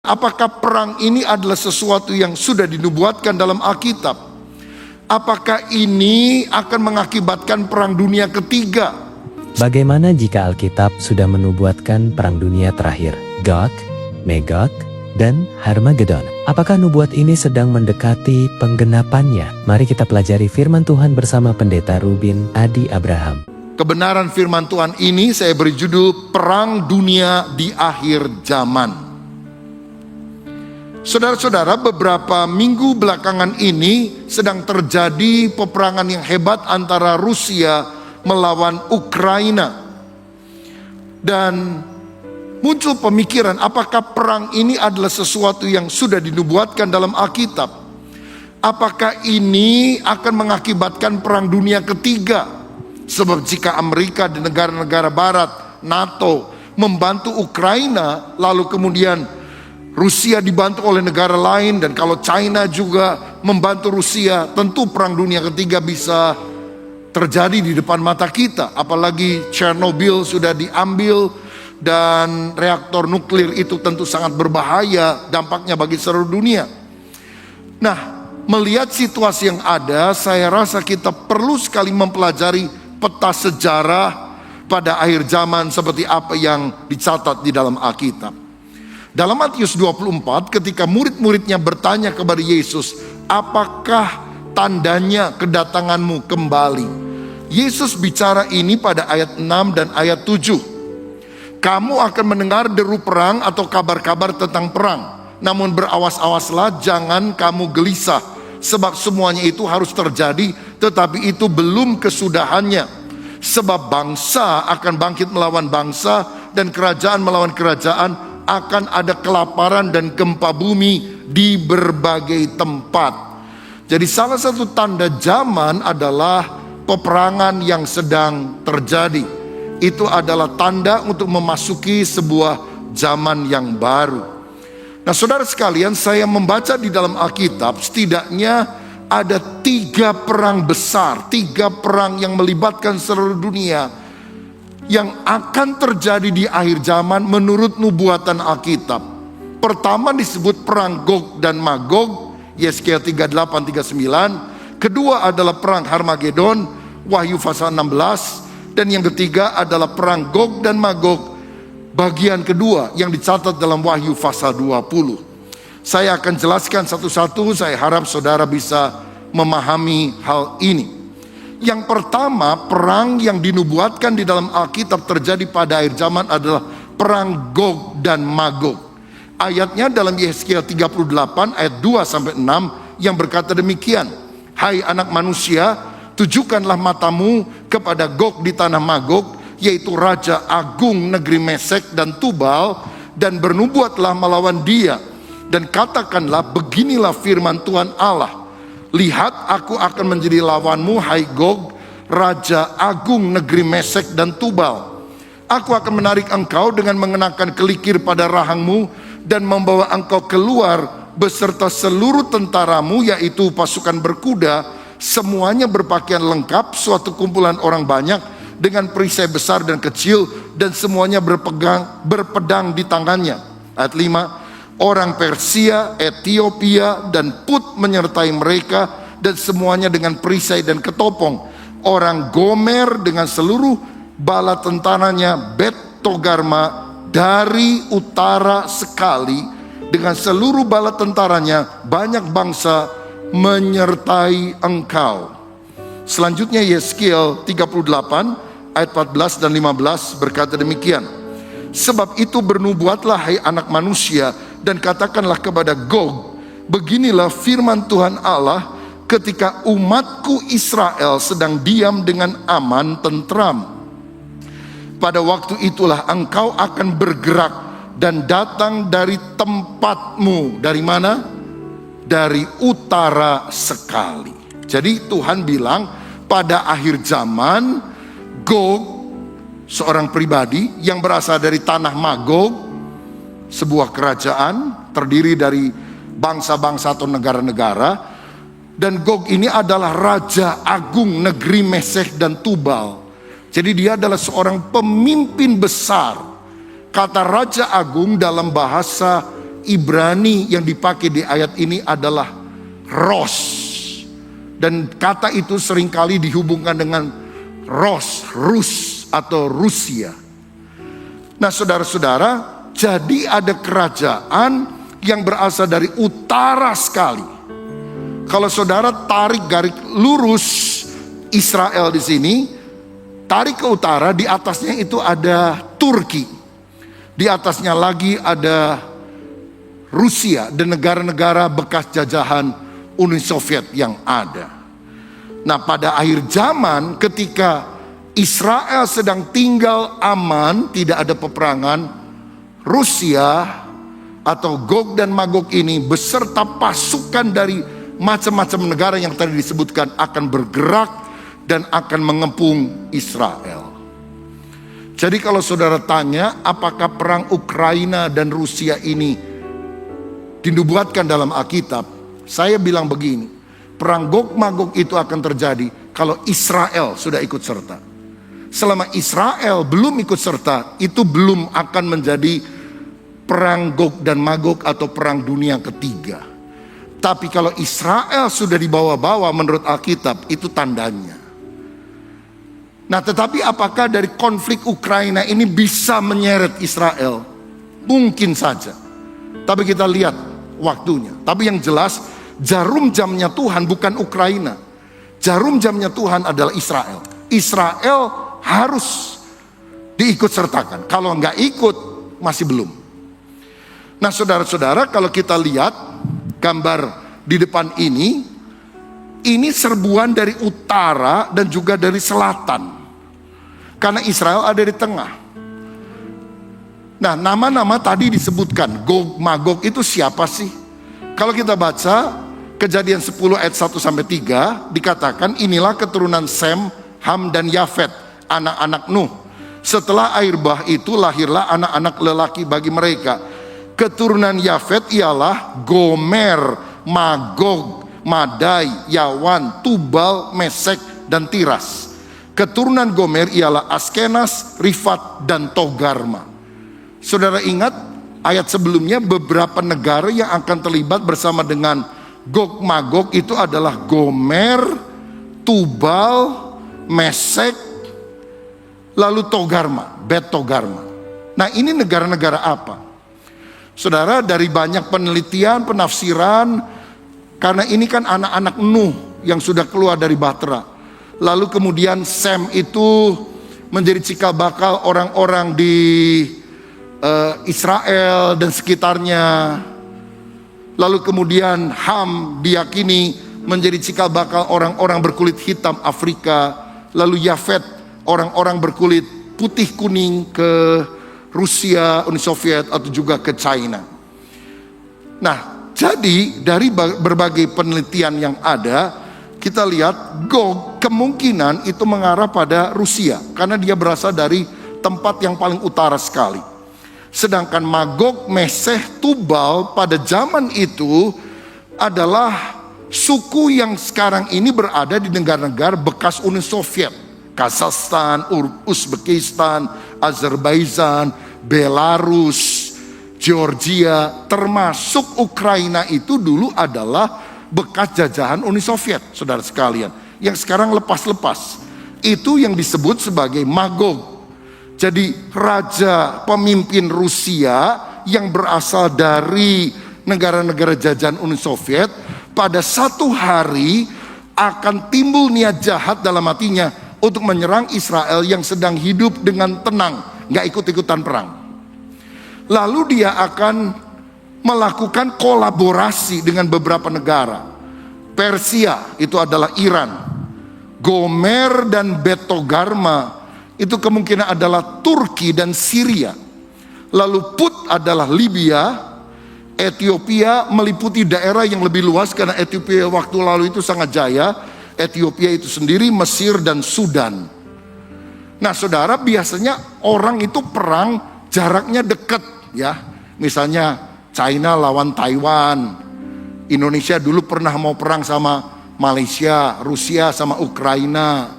Apakah perang ini adalah sesuatu yang sudah dinubuatkan dalam Alkitab? Apakah ini akan mengakibatkan perang dunia ketiga? Bagaimana jika Alkitab sudah menubuatkan perang dunia terakhir, Gog, Magog, dan Harmagedon? Apakah nubuat ini sedang mendekati penggenapannya? Mari kita pelajari firman Tuhan bersama Pendeta Rubin Adi Abraham. Kebenaran firman Tuhan ini saya beri judul Perang Dunia di Akhir Zaman. Saudara-saudara, beberapa minggu belakangan ini sedang terjadi peperangan yang hebat antara Rusia melawan Ukraina. Dan muncul pemikiran, apakah perang ini adalah sesuatu yang sudah dinubuatkan dalam Alkitab? Apakah ini akan mengakibatkan perang dunia ketiga? Sebab jika Amerika dan negara-negara barat, NATO membantu Ukraina, lalu kemudian Rusia dibantu oleh negara lain, dan kalau China juga membantu Rusia, tentu perang dunia ketiga bisa terjadi di depan mata kita. Apalagi Chernobyl sudah diambil, dan reaktor nuklir itu tentu sangat berbahaya dampaknya bagi seluruh dunia. Nah, melihat situasi yang ada, saya rasa kita perlu sekali mempelajari peta sejarah pada akhir zaman seperti apa yang dicatat di dalam Alkitab. Dalam Matius 24, ketika murid-muridnya bertanya kepada Yesus, apakah tandanya kedatanganmu kembali? Yesus bicara ini pada ayat 6 dan ayat 7. Kamu akan mendengar deru perang atau kabar-kabar tentang perang. Namun berawas-awaslah, jangan kamu gelisah. Sebab semuanya itu harus terjadi, tetapi itu belum kesudahannya. Sebab bangsa akan bangkit melawan bangsa, dan kerajaan melawan kerajaan. Akan ada kelaparan dan gempa bumi di berbagai tempat. Jadi salah satu tanda zaman adalah peperangan yang sedang terjadi. Itu adalah tanda untuk memasuki sebuah zaman yang baru. Nah, saudara sekalian, saya membaca di dalam Alkitab setidaknya ada 3 perang besar, 3 perang yang melibatkan seluruh dunia yang akan terjadi di akhir zaman menurut nubuatan Alkitab. Pertama disebut perang Gog dan Magog, Yesaya 38-39. Kedua adalah perang Harmagedon, Wahyu pasal 16. Dan yang ketiga adalah perang Gog dan Magog, bagian kedua yang dicatat dalam Wahyu pasal 20. Saya akan jelaskan satu-satu, saya harap saudara bisa memahami hal ini. Yang pertama, perang yang dinubuatkan di dalam Alkitab terjadi pada akhir zaman adalah perang Gog dan Magog. Ayatnya dalam Yesaya 38 ayat 2-6 yang berkata demikian. Hai anak manusia, tujukanlah matamu kepada Gog di tanah Magog, yaitu Raja Agung negeri Mesek dan Tubal, dan bernubuatlah melawan dia. Dan katakanlah, beginilah firman Tuhan Allah. Lihat, aku akan menjadi lawanmu, hai Gog, Raja Agung negeri Mesek dan Tubal. Aku akan menarik engkau dengan mengenakan kelikir pada rahangmu, dan membawa engkau keluar beserta seluruh tentaramu, yaitu pasukan berkuda, semuanya berpakaian lengkap, suatu kumpulan orang banyak dengan perisai besar dan kecil, dan semuanya berpedang di tangannya. Ayat 5. Orang Persia, Ethiopia, dan Put menyertai mereka, dan semuanya dengan perisai dan ketopong. Orang Gomer dengan seluruh bala tentaranya, Bet Togarma dari utara sekali dengan seluruh bala tentaranya, banyak bangsa menyertai engkau. Selanjutnya Yeskiel 38 ayat 14 dan 15 berkata demikian. Sebab itu bernubuatlah hai anak manusia, dan katakanlah kepada Gog, beginilah firman Tuhan Allah, ketika umatku Israel sedang diam dengan aman tentram. Pada waktu itulah engkau akan bergerak dan datang dari tempatmu. Dari mana? Dari utara sekali. Jadi Tuhan bilang pada akhir zaman, Gog, seorang pribadi yang berasal dari tanah Magog, sebuah kerajaan terdiri dari bangsa-bangsa atau negara-negara. Dan Gog ini adalah Raja Agung negeri Mesek dan Tubal. Jadi dia adalah seorang pemimpin besar. Kata Raja Agung dalam bahasa Ibrani yang dipakai di ayat ini adalah ros. Dan kata itu seringkali dihubungkan dengan Rus atau Rusia. Nah saudara-saudara, jadi ada kerajaan yang berasal dari utara sekali. Kalau saudara tarik garis lurus Israel di sini, tarik ke utara, di atasnya itu ada Turki. Di atasnya lagi ada Rusia dan negara-negara bekas jajahan Uni Soviet yang ada. Nah pada akhir zaman ketika Israel sedang tinggal aman, tidak ada peperangan, Rusia atau Gog dan Magog ini beserta pasukan dari macam-macam negara yang tadi disebutkan akan bergerak dan akan mengepung Israel. Jadi kalau saudara tanya apakah perang Ukraina dan Rusia ini dinubuatkan dalam Alkitab, saya bilang begini, perang Gog Magog itu akan terjadi kalau Israel sudah ikut serta. Selama Israel belum ikut serta, itu belum akan menjadi perang Gog dan Magog atau perang dunia ketiga. Tapi kalau Israel sudah dibawa-bawa menurut Alkitab, itu tandanya. Nah tetapi apakah dari konflik Ukraina ini bisa menyeret Israel? Mungkin saja. Tapi kita lihat waktunya. Tapi yang jelas, jarum jamnya Tuhan bukan Ukraina. Jarum jamnya Tuhan adalah Israel. Israel harus diikut sertakan. Kalau nggak ikut, masih belum. Nah saudara-saudara, kalau kita lihat gambar di depan ini serbuan dari utara dan juga dari selatan. Karena Israel ada di tengah. Nah nama-nama tadi disebutkan, Gog Magog itu siapa sih? Kalau kita baca Kejadian 10 ayat 1-3 dikatakan inilah keturunan Sem, Ham dan Yafet, anak-anak Nuh. Setelah air bah itu lahirlah anak-anak lelaki bagi mereka. Keturunan Yafet ialah Gomer, Magog, Madai, Yawan, Tubal, Mesek dan Tiras. Keturunan Gomer ialah Askenas, Rifat dan Togarma. Saudara ingat ayat sebelumnya beberapa negara yang akan terlibat bersama dengan Gog Magog itu adalah Gomer, Tubal, Mesek, lalu Togarma, Bet Togarma. Nah ini negara-negara apa? Saudara, dari banyak penelitian, penafsiran, karena ini kan anak-anak Nuh yang sudah keluar dari Bahtera. Lalu kemudian Sem itu menjadi cikal bakal orang-orang di Israel dan sekitarnya. Lalu kemudian Ham diyakini menjadi cikal bakal orang-orang berkulit hitam Afrika. Lalu Yafet orang-orang berkulit putih kuning ke Rusia, Uni Soviet atau juga ke China. Nah jadi dari berbagai penelitian yang ada, kita lihat Gog kemungkinan itu mengarah pada Rusia. Karena dia berasal dari tempat yang paling utara sekali. Sedangkan Magog, Meseh, Tubal pada zaman itu adalah suku yang sekarang ini berada di negara-negara bekas Uni Soviet. Kazakhstan, Uzbekistan, Azerbaijan, Belarus, Georgia, termasuk Ukraina itu dulu adalah bekas jajahan Uni Soviet, saudara sekalian. Yang sekarang lepas-lepas. Itu yang disebut sebagai Magog. Jadi raja pemimpin Rusia yang berasal dari negara-negara jajahan Uni Soviet pada satu hari akan timbul niat jahat dalam hatinya untuk menyerang Israel yang sedang hidup dengan tenang, gak ikut-ikutan perang. Lalu dia akan melakukan kolaborasi dengan beberapa negara. Persia itu adalah Iran, Gomer dan Bet Togarma itu kemungkinan adalah Turki dan Syria. Lalu Put adalah Libya. Ethiopia meliputi daerah yang lebih luas karena Ethiopia waktu lalu itu sangat jaya. Ethiopia itu sendiri, Mesir dan Sudan. Nah saudara, biasanya orang itu perang jaraknya dekat ya. Misalnya China lawan Taiwan. Indonesia dulu pernah mau perang sama Malaysia, Rusia sama Ukraina.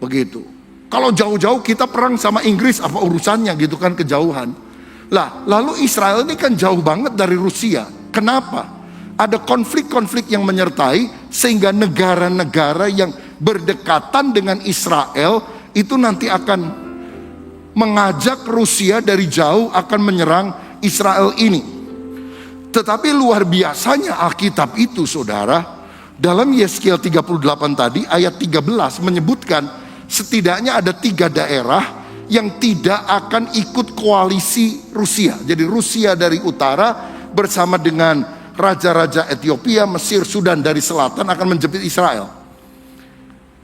Begitu. Kalau jauh-jauh kita perang sama Inggris, apa urusannya gitu kan, kejauhan. Lah, lalu Israel ini kan jauh banget dari Rusia. Kenapa? Ada konflik-konflik yang menyertai sehingga negara-negara yang berdekatan dengan Israel itu nanti akan mengajak Rusia dari jauh akan menyerang Israel ini. Tetapi luar biasanya Alkitab itu, saudara, dalam Yeskiel 38 tadi ayat 13 menyebutkan setidaknya ada 3 daerah yang tidak akan ikut koalisi Rusia. Jadi Rusia dari utara bersama dengan raja-raja Ethiopia, Mesir, Sudan dari selatan akan menjepit Israel.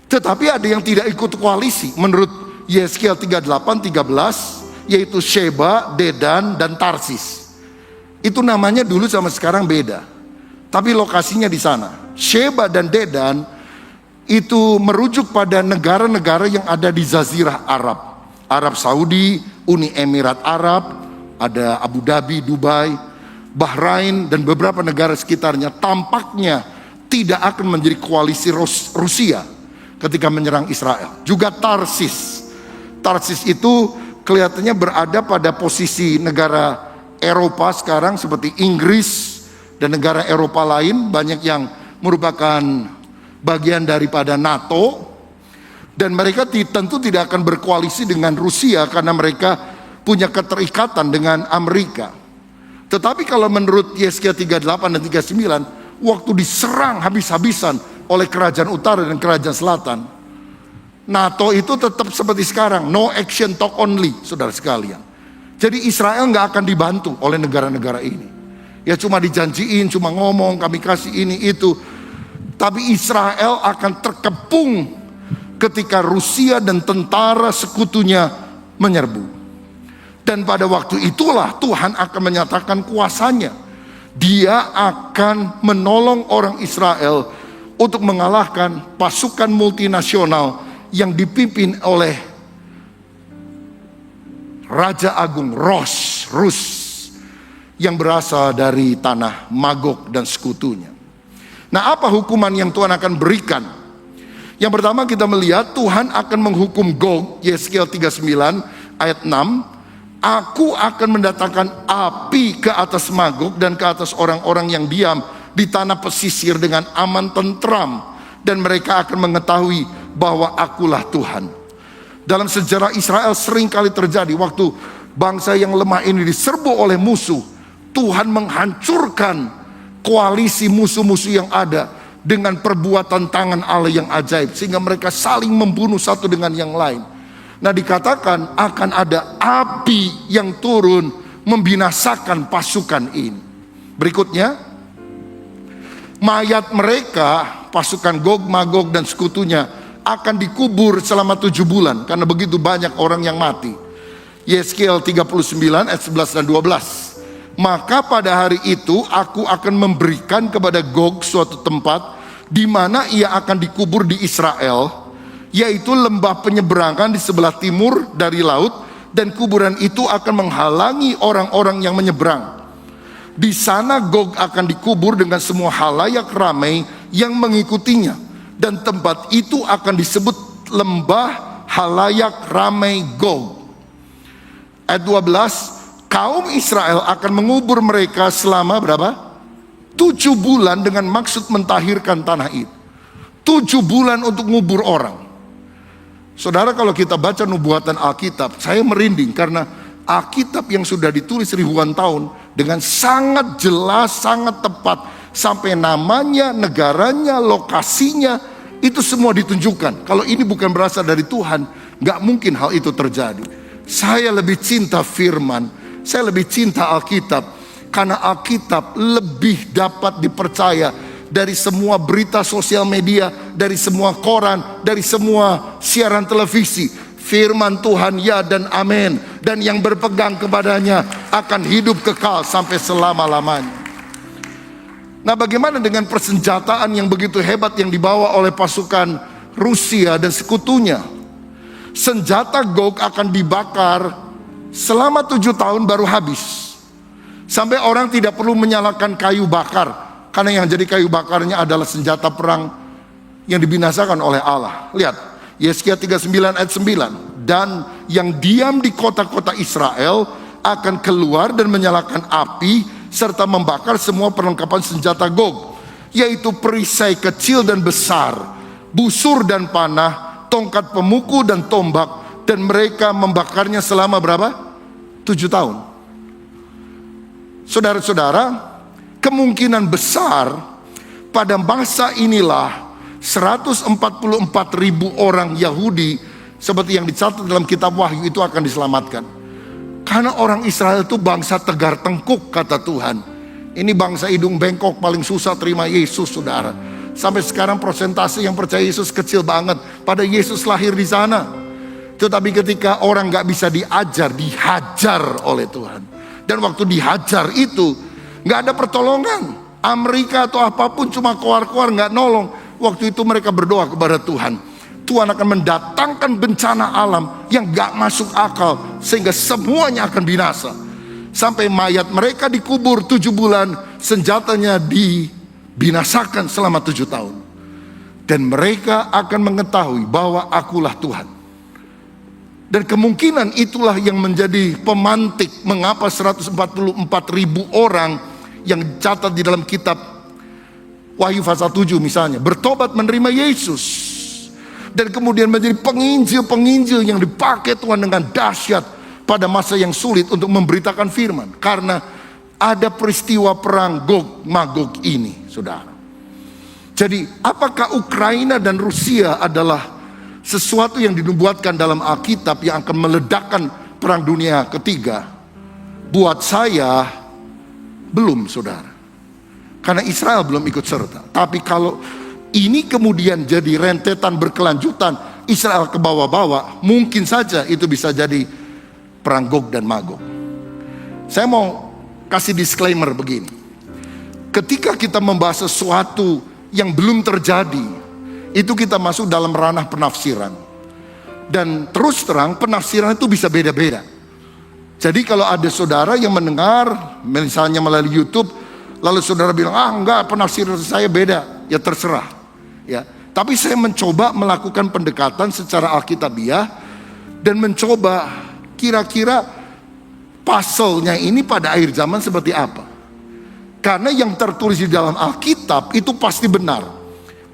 Tetapi ada yang tidak ikut koalisi menurut Yeskiel 38:13, yaitu Sheba, Dedan, dan Tarsis. Itu namanya dulu sama sekarang beda, tapi lokasinya di sana. Sheba dan Dedan itu merujuk pada negara-negara yang ada di Jazirah Arab. Arab Saudi, Uni Emirat Arab, ada Abu Dhabi, Dubai, Bahrain, dan beberapa negara sekitarnya tampaknya tidak akan menjadi koalisi Rusia ketika menyerang Israel. Juga Tarsis. Tarsis itu kelihatannya berada pada posisi negara Eropa sekarang seperti Inggris dan negara Eropa lain, banyak yang merupakan bagian daripada NATO. Dan mereka tentu tidak akan berkoalisi dengan Rusia karena mereka punya keterikatan dengan Amerika. Tetapi kalau menurut Yeskiel 38 dan 39, waktu diserang habis-habisan oleh kerajaan utara dan kerajaan selatan, NATO itu tetap seperti sekarang, no action talk only, saudara sekalian. Jadi Israel nggak akan dibantu oleh negara-negara ini. Ya cuma dijanjiin, cuma ngomong kami kasih ini itu. Tapi Israel akan terkepung ketika Rusia dan tentara sekutunya menyerbu. Dan pada waktu itulah Tuhan akan menyatakan kuasanya. Dia akan menolong orang Israel untuk mengalahkan pasukan multinasional yang dipimpin oleh Raja Agung Rus yang berasal dari tanah Magog dan sekutunya. Nah, apa hukuman yang Tuhan akan berikan? Yang pertama kita melihat Tuhan akan menghukum Gog, Yeskiel 39 ayat 6. Aku akan mendatangkan api ke atas Magog dan ke atas orang-orang yang diam di tanah pesisir dengan aman tentram. Dan mereka akan mengetahui bahwa akulah Tuhan. Dalam sejarah Israel sering kali terjadi waktu bangsa yang lemah ini diserbu oleh musuh. Tuhan menghancurkan koalisi musuh-musuh yang ada dengan perbuatan tangan Allah yang ajaib, sehingga mereka saling membunuh satu dengan yang lain. Nah, dikatakan akan ada api yang turun membinasakan pasukan ini. Berikutnya, mayat mereka, pasukan Gog, Magog dan sekutunya akan dikubur selama 7 bulan karena begitu banyak orang yang mati. Yeskiel 39 ayat 11 dan 12. Maka pada hari itu aku akan memberikan kepada Gog suatu tempat di mana ia akan dikubur di Israel, yaitu lembah penyeberangan di sebelah timur dari laut, dan kuburan itu akan menghalangi orang-orang yang menyeberang. Di sana Gog akan dikubur dengan semua halayak ramai yang mengikutinya, dan tempat itu akan disebut lembah halayak ramai Gog. Ayat 12, kaum Israel akan mengubur mereka selama berapa? 7 bulan dengan maksud mentahirkan tanah itu. 7 bulan untuk ngubur orang. Saudara, kalau kita baca nubuatan Alkitab, saya merinding karena Alkitab yang sudah ditulis ribuan tahun dengan sangat jelas, sangat tepat, sampai namanya, negaranya, lokasinya, itu semua ditunjukkan. Kalau ini bukan berasal dari Tuhan, gak mungkin hal itu terjadi. Saya lebih cinta firman, saya lebih cinta Alkitab, karena Alkitab lebih dapat dipercaya dari semua berita sosial media, dari semua koran, dari semua siaran televisi. Firman Tuhan ya dan amin, dan yang berpegang kepadanya akan hidup kekal sampai selama-lamanya. Nah, bagaimana dengan persenjataan yang begitu hebat yang dibawa oleh pasukan Rusia dan sekutunya? Senjata Gog akan dibakar selama 7 tahun baru habis. Sampai orang tidak perlu menyalakan kayu bakar, karena yang jadi kayu bakarnya adalah senjata perang yang dibinasakan oleh Allah. Lihat, Yeskiel 39 ayat 9. Dan yang diam di kota-kota Israel akan keluar dan menyalakan api serta membakar semua perlengkapan senjata Gog, yaitu perisai kecil dan besar, busur dan panah, tongkat pemukul dan tombak, dan mereka membakarnya selama berapa? 7 tahun. Saudara-saudara, kemungkinan besar pada masa inilah 144.000 orang Yahudi seperti yang dicatat dalam kitab Wahyu itu akan diselamatkan. Karena orang Israel itu bangsa tegar tengkuk, kata Tuhan. Ini bangsa hidung bengkok paling susah terima Yesus, saudara. Sampai sekarang persentase yang percaya Yesus kecil banget. Pada Yesus lahir di sana. Tetapi ketika orang gak bisa diajar, dihajar oleh Tuhan. Dan waktu dihajar itu gak ada pertolongan. Amerika atau apapun cuma keluar-keluar gak nolong. Waktu itu mereka berdoa kepada Tuhan. Tuhan akan mendatangkan bencana alam yang gak masuk akal, sehingga semuanya akan binasa. Sampai mayat mereka dikubur 7 bulan, senjatanya dibinasakan selama 7 tahun. Dan mereka akan mengetahui bahwa akulah Tuhan. Dan kemungkinan itulah yang menjadi pemantik mengapa 144.000 orang yang dicatat di dalam kitab Wahyu pasal 7 misalnya bertobat menerima Yesus. Dan kemudian menjadi penginjil-penginjil yang dipakai Tuhan dengan dahsyat pada masa yang sulit untuk memberitakan firman. Karena ada peristiwa perang Gog Magog ini, saudara. Jadi apakah Ukraina dan Rusia adalah sesuatu yang dinubuatkan dalam Alkitab yang akan meledakkan perang dunia ketiga? Buat saya belum, saudara. Karena Israel belum ikut serta. Tapi kalau ini kemudian jadi rentetan berkelanjutan, Israel ke bawah-bawah, mungkin saja itu bisa jadi perang Gog dan Magog. Saya mau kasih disclaimer begini. Ketika kita membahas sesuatu yang belum terjadi, itu kita masuk dalam ranah penafsiran. Dan terus terang penafsiran itu bisa beda-beda. Jadi kalau ada saudara yang mendengar, misalnya melalui YouTube, lalu saudara bilang, enggak, penafsiran saya beda, ya terserah. Ya, tapi saya mencoba melakukan pendekatan secara alkitabiah dan mencoba kira-kira puzzle-nya ini pada akhir zaman seperti apa. Karena yang tertulis di dalam Alkitab itu pasti benar.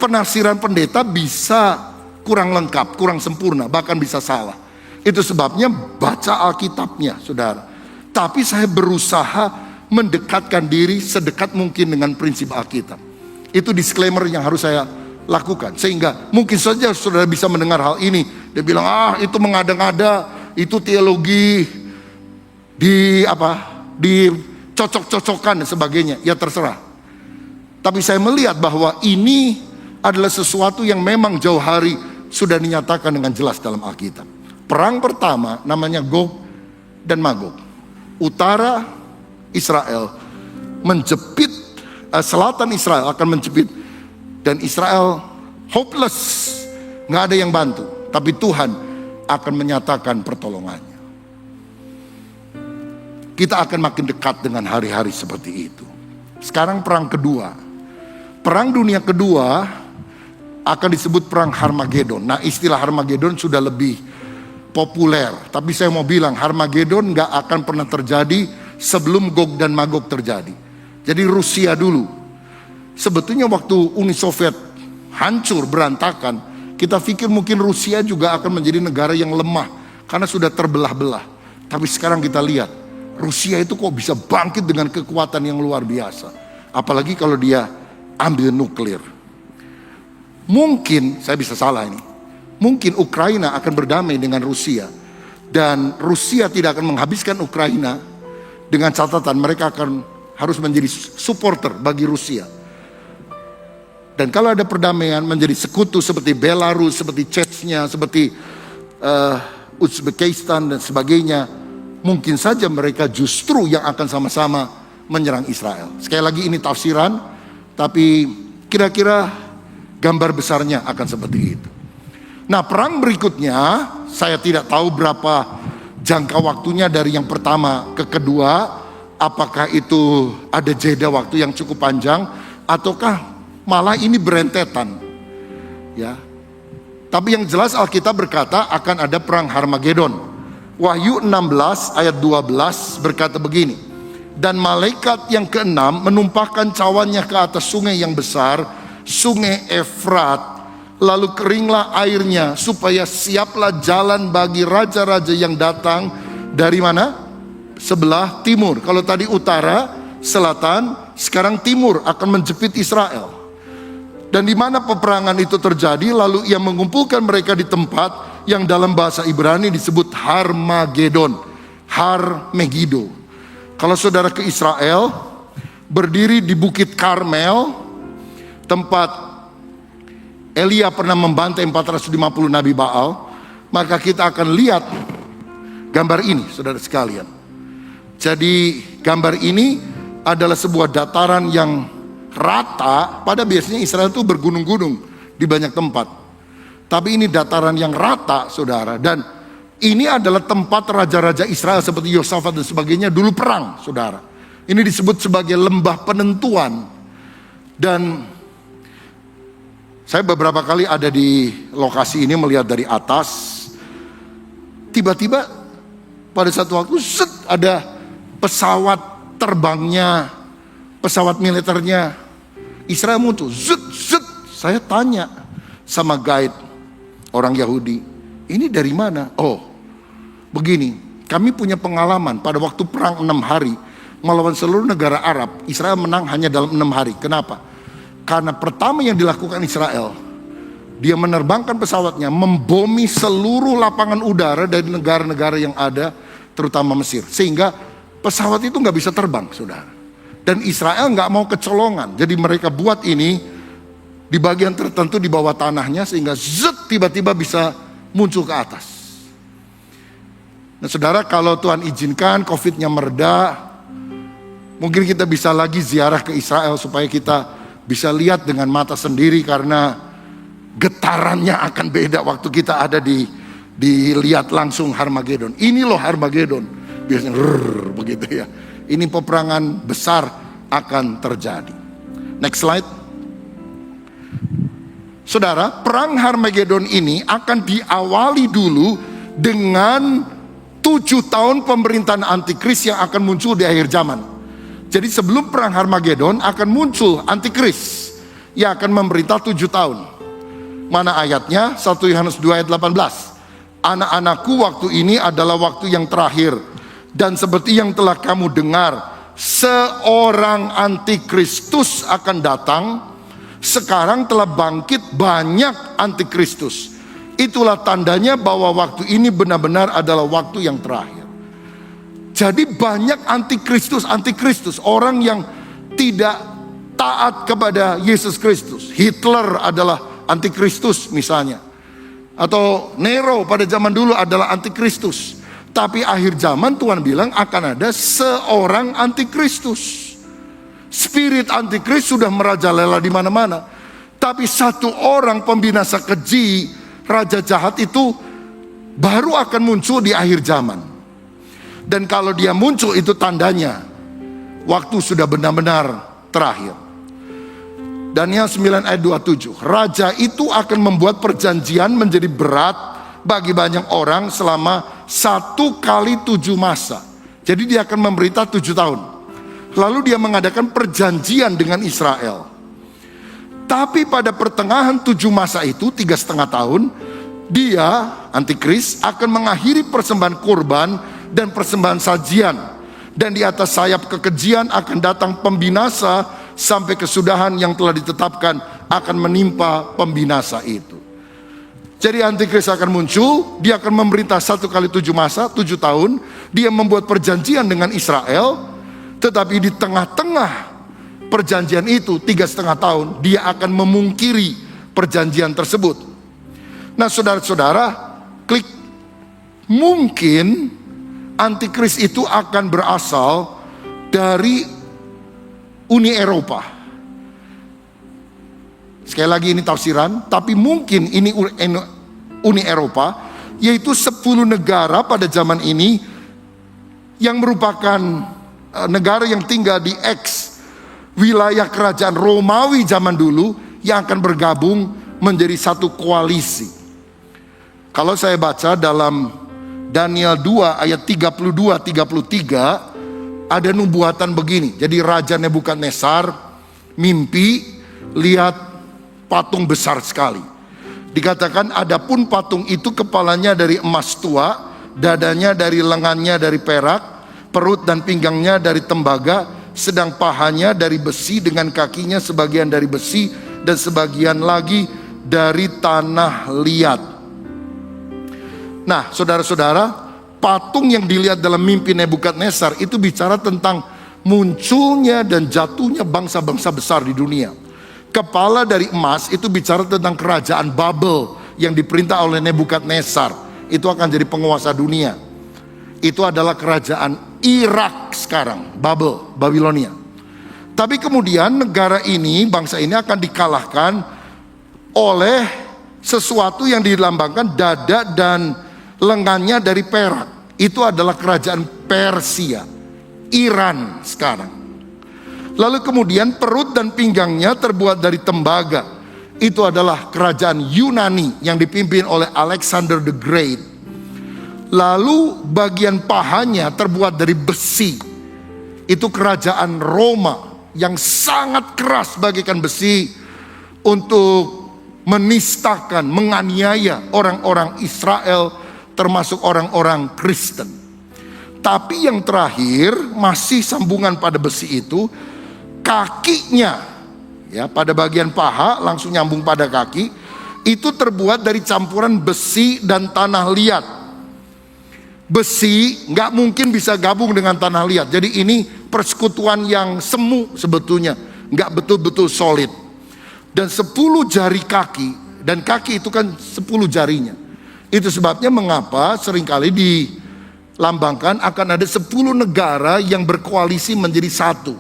Penafsiran pendeta bisa kurang lengkap, kurang sempurna, bahkan bisa salah. Itu sebabnya baca Alkitabnya, saudara. Tapi saya berusaha mendekatkan diri sedekat mungkin dengan prinsip Alkitab. Itu disclaimer yang harus saya lakukan, sehingga mungkin saja saudara bisa mendengar hal ini dan bilang, itu mengada-ngada, itu teologi dicocok-cocokkan dan sebagainya. Ya terserah. Tapi saya melihat bahwa ini adalah sesuatu yang memang jauh hari sudah dinyatakan dengan jelas dalam Alkitab. Perang pertama namanya Gog dan Magog. Utara Israel menjepit, selatan Israel akan menjepit. Dan Israel hopeless, gak ada yang bantu. Tapi Tuhan akan menyatakan pertolongannya. Kita akan makin dekat dengan hari-hari seperti itu. Sekarang perang kedua. Perang dunia kedua akan disebut perang Harmagedon. Nah, istilah Harmagedon sudah lebih populer. Tapi saya mau bilang Harmagedon gak akan pernah terjadi sebelum Gog dan Magog terjadi. Jadi Rusia dulu. Sebetulnya waktu Uni Soviet hancur berantakan, kita pikir mungkin Rusia juga akan menjadi negara yang lemah karena sudah terbelah-belah. Tapi sekarang kita lihat Rusia itu kok bisa bangkit dengan kekuatan yang luar biasa. Apalagi kalau dia ambil nuklir. Mungkin, saya bisa salah ini, mungkin Ukraina akan berdamai dengan Rusia. Dan Rusia tidak akan menghabiskan Ukraina, dengan catatan mereka akan harus menjadi supporter bagi Rusia. Dan kalau ada perdamaian menjadi sekutu seperti Belarus, seperti Chechnya, seperti Uzbekistan dan sebagainya, mungkin saja mereka justru yang akan sama-sama menyerang Israel. Sekali lagi ini tafsiran, tapi kira-kira gambar besarnya akan seperti itu. Nah, perang berikutnya saya tidak tahu berapa jangka waktunya dari yang pertama ke kedua. Apakah itu ada jeda waktu yang cukup panjang ataukah malah ini berentetan, ya. Tapi yang jelas Alkitab berkata akan ada perang Harmagedon. Wahyu 16 ayat 12 berkata begini. Dan malaikat yang keenam menumpahkan cawannya ke atas sungai yang besar, sungai Efrat. Lalu keringlah airnya, supaya siaplah jalan bagi raja-raja yang datang dari mana? Sebelah timur. Kalau tadi utara, selatan, sekarang timur akan menjepit Israel. Dan di mana peperangan itu terjadi, lalu ia mengumpulkan mereka di tempat yang dalam bahasa Ibrani disebut Harmagedon, Har Megiddo. Kalau saudara ke Israel, berdiri di Bukit Karmel, tempat Elia pernah membantai 450 Nabi Baal, maka kita akan lihat gambar ini, saudara sekalian. Jadi gambar ini adalah sebuah dataran yang rata. Pada biasanya Israel itu bergunung-gunung di banyak tempat, tapi ini dataran yang rata, saudara. Dan ini adalah tempat raja-raja Israel seperti Yosafat dan sebagainya dulu perang, saudara. Ini disebut sebagai lembah penentuan. Dan saya beberapa kali ada di lokasi ini melihat dari atas. Tiba-tiba pada satu waktu ada pesawat terbangnya, pesawat militernya Israel muncul. Saya tanya sama guide orang Yahudi, ini dari mana? Oh, begini, kami punya pengalaman pada waktu perang 6 hari melawan seluruh negara Arab. Israel menang hanya dalam 6 hari. Kenapa? Karena pertama yang dilakukan Israel, dia menerbangkan pesawatnya, membomi seluruh lapangan udara dari negara-negara yang ada, terutama Mesir. Sehingga pesawat itu nggak bisa terbang, saudara. Dan Israel nggak mau kecolongan. Jadi mereka buat ini di bagian tertentu di bawah tanahnya, sehingga tiba-tiba bisa muncul ke atas. Nah saudara, kalau Tuhan izinkan COVID-nya mereda, mungkin kita bisa lagi ziarah ke Israel supaya kita bisa lihat dengan mata sendiri, karena getarannya akan beda waktu kita ada dilihat langsung Harmagedon. Ini loh Harmagedon, biasanya begitu ya. Ini peperangan besar akan terjadi. Next slide. Saudara, perang Harmagedon ini akan diawali dulu dengan 7 tahun pemerintahan antikris yang akan muncul di akhir zaman. Jadi sebelum perang Harmagedon akan muncul antikris yang akan memerintah 7 tahun. Mana ayatnya? 1 Yohanes 2 ayat 18. Anak-anakku, waktu ini adalah waktu yang terakhir. Dan seperti yang telah kamu dengar, seorang antikristus akan datang. Sekarang telah bangkit banyak antikristus. Itulah tandanya bahwa waktu ini benar-benar adalah waktu yang terakhir. Jadi banyak antikristus, orang yang tidak taat kepada Yesus Kristus. Hitler adalah antikristus misalnya. Atau Nero pada zaman dulu adalah antikristus. Tapi akhir zaman Tuhan bilang akan ada seorang antikristus. Spirit antikris sudah merajalela di mana-mana. Tapi satu orang pembinasa keji, raja jahat itu baru akan muncul di akhir zaman. Dan kalau dia muncul itu tandanya waktu sudah benar-benar terakhir. Daniel 9 ayat 27. Raja itu akan membuat perjanjian menjadi berat bagi banyak orang selama 1 kali 7 masa. Jadi dia akan memerintah 7 tahun. Lalu dia mengadakan perjanjian dengan Israel. Tapi pada pertengahan 7 masa itu, 3,5 tahun, dia, antikris, akan mengakhiri persembahan kurban dan persembahan sajian. Dan di atas sayap kekejian akan datang pembinasa, sampai kesudahan yang telah ditetapkan akan menimpa pembinasa itu. Jadi antikris akan muncul, dia akan memerintah 1 kali 7 masa, 7 tahun. Dia membuat perjanjian dengan Israel. Tetapi di tengah-tengah perjanjian itu 3,5 tahun, dia akan memungkiri perjanjian tersebut. Nah saudara-saudara, klik. Mungkin antikris itu akan berasal dari Uni Eropa. Sekali lagi ini tafsiran, tapi mungkin ini Uni Eropa, yaitu 10 negara pada zaman ini yang merupakan negara yang tinggal di wilayah kerajaan Romawi zaman dulu, yang akan bergabung menjadi satu koalisi. Kalau saya baca dalam Daniel 2 ayat 32-33 ada nubuatan begini. Jadi Raja Nebukadnezar mimpi lihat patung besar sekali. Dikatakan adapun patung itu kepalanya dari emas tua, dadanya dari lengannya dari perak, perut dan pinggangnya dari tembaga, sedang pahanya dari besi dengan kakinya sebagian dari besi dan sebagian lagi dari tanah liat. Nah, saudara-saudara, patung yang dilihat dalam mimpi Nebukadnezar itu bicara tentang munculnya dan jatuhnya bangsa-bangsa besar di dunia. Kepala dari emas itu bicara tentang kerajaan Babel yang diperintah oleh Nebukadnezar. Itu akan jadi penguasa dunia. Itu adalah kerajaan Irak sekarang, Babel, Babilonia. Tapi kemudian negara ini, bangsa ini akan dikalahkan oleh sesuatu yang dilambangkan dada dan lengannya dari perak. Itu adalah kerajaan Persia, Iran sekarang. Lalu kemudian perut dan pinggangnya terbuat dari tembaga. Itu adalah kerajaan Yunani yang dipimpin oleh Alexander the Great. Lalu bagian pahanya terbuat dari besi. Itu kerajaan Roma yang sangat keras bagaikan besi untuk menistakan, menganiaya orang-orang Israel, termasuk orang-orang Kristen. Tapi yang terakhir masih sambungan pada besi itu, kakinya, ya pada bagian paha langsung nyambung pada kaki, itu terbuat dari campuran besi dan tanah liat. Besi nggak mungkin bisa gabung dengan tanah liat. Jadi ini persekutuan yang semu sebetulnya, nggak betul-betul solid. Dan 10 jari kaki, dan kaki itu kan 10 jarinya. Itu sebabnya mengapa seringkali dilambangkan akan ada 10 negara yang berkoalisi menjadi satu.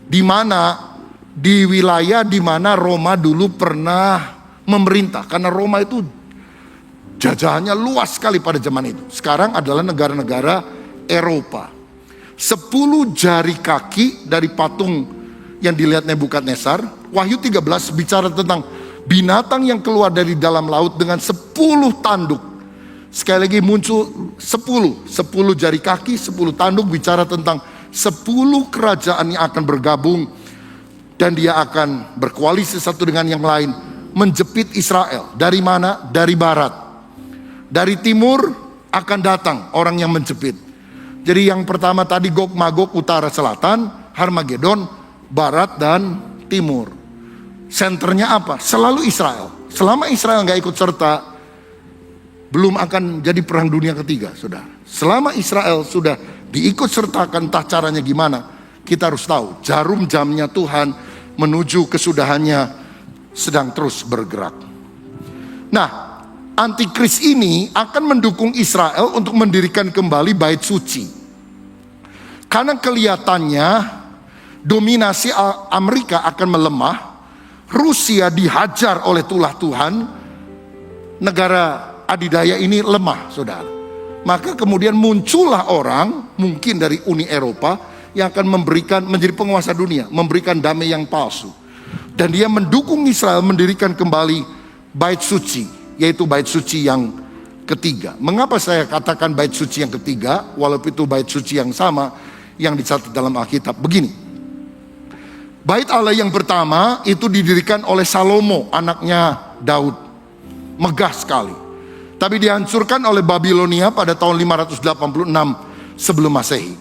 Di mana di wilayah di mana Roma dulu pernah memerintah. Karena Roma itu jajahannya luas sekali pada zaman itu. Sekarang adalah negara-negara Eropa. 10 jari kaki dari patung yang dilihat Nebukadnezar. Wahyu 13 bicara tentang binatang yang keluar dari dalam laut dengan 10 tanduk. Sekali lagi muncul 10 jari kaki, 10 tanduk, bicara tentang 10 kerajaan yang akan bergabung. Dan dia akan berkoalisi satu dengan yang lain, menjepit Israel. Dari mana? Dari barat. Dari timur akan datang orang yang menjepit. Jadi yang pertama tadi Gog Magog, utara selatan, Harmagedon, barat dan timur. Senternya apa? Selalu Israel. Selama Israel nggak ikut serta, belum akan jadi perang dunia ketiga, saudara. Selama Israel sudah diikut sertakan, entah caranya gimana, kita harus tahu jarum jamnya Tuhan menuju kesudahannya sedang terus bergerak. Nah, antikris ini akan mendukung Israel untuk mendirikan kembali bait suci. Karena kelihatannya dominasi Amerika akan melemah, Rusia dihajar oleh tulah Tuhan, negara adidaya ini lemah, saudara. Maka kemudian muncullah orang, mungkin dari Uni Eropa, yang akan menjadi penguasa dunia, memberikan damai yang palsu. Dan dia mendukung Israel mendirikan kembali bait suci, yaitu bait suci yang ketiga. Mengapa saya katakan bait suci yang ketiga, walaupun itu bait suci yang sama yang dicatat dalam Alkitab? Begini. Bait Allah yang pertama itu didirikan oleh Salomo, anaknya Daud. Megah sekali. Tapi dihancurkan oleh Babilonia pada tahun 586 sebelum Masehi.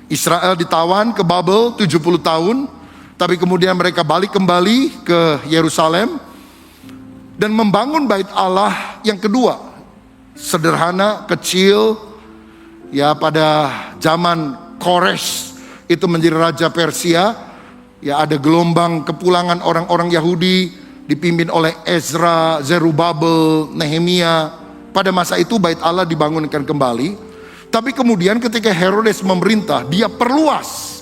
Israel ditawan ke Babel 70 tahun. Tapi kemudian mereka balik kembali ke Yerusalem dan membangun bait Allah yang kedua. Sederhana, kecil. Ya, pada zaman Kores itu menjadi raja Persia. Ya, ada gelombang kepulangan orang-orang Yahudi dipimpin oleh Ezra, Zerubabel, Nehemia. Pada masa itu bait Allah dibangunkan kembali. Tapi kemudian ketika Herodes memerintah, dia perluas.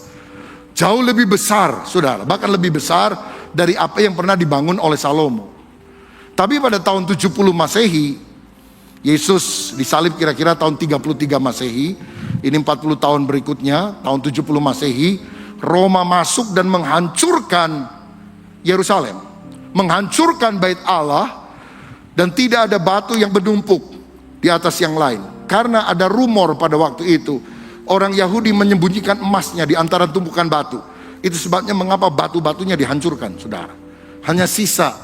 Jauh lebih besar, saudara. Bahkan lebih besar dari apa yang pernah dibangun oleh Salomo. Tapi pada tahun 70 Masehi, Yesus disalib kira-kira tahun 33 Masehi. Ini 40 tahun berikutnya, tahun 70 Masehi. Roma masuk dan menghancurkan Yerusalem, menghancurkan bait Allah, dan tidak ada batu yang menumpuk di atas yang lain. karena ada rumor pada waktu itu orang Yahudi menyembunyikan emasnya di antara tumpukan batu. Itu sebabnya mengapa batu-batunya dihancurkan, saudara. Hanya sisa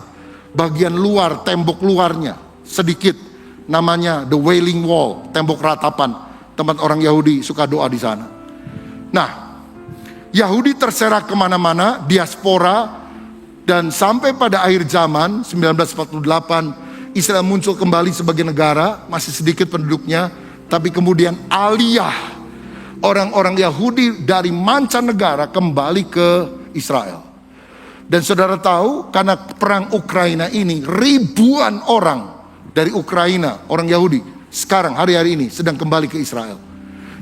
bagian luar, tembok luarnya sedikit, namanya the Wailing Wall, tembok ratapan, tempat orang Yahudi suka doa di sana. Nah, Yahudi terserak kemana-mana, diaspora, dan sampai pada akhir zaman 1948 Israel muncul kembali sebagai negara, masih sedikit penduduknya, tapi kemudian aliyah orang-orang Yahudi dari mancanegara kembali ke Israel. Dan saudara tahu, karena perang Ukraina ini, ribuan orang dari Ukraina, orang Yahudi, sekarang hari-hari ini sedang kembali ke Israel.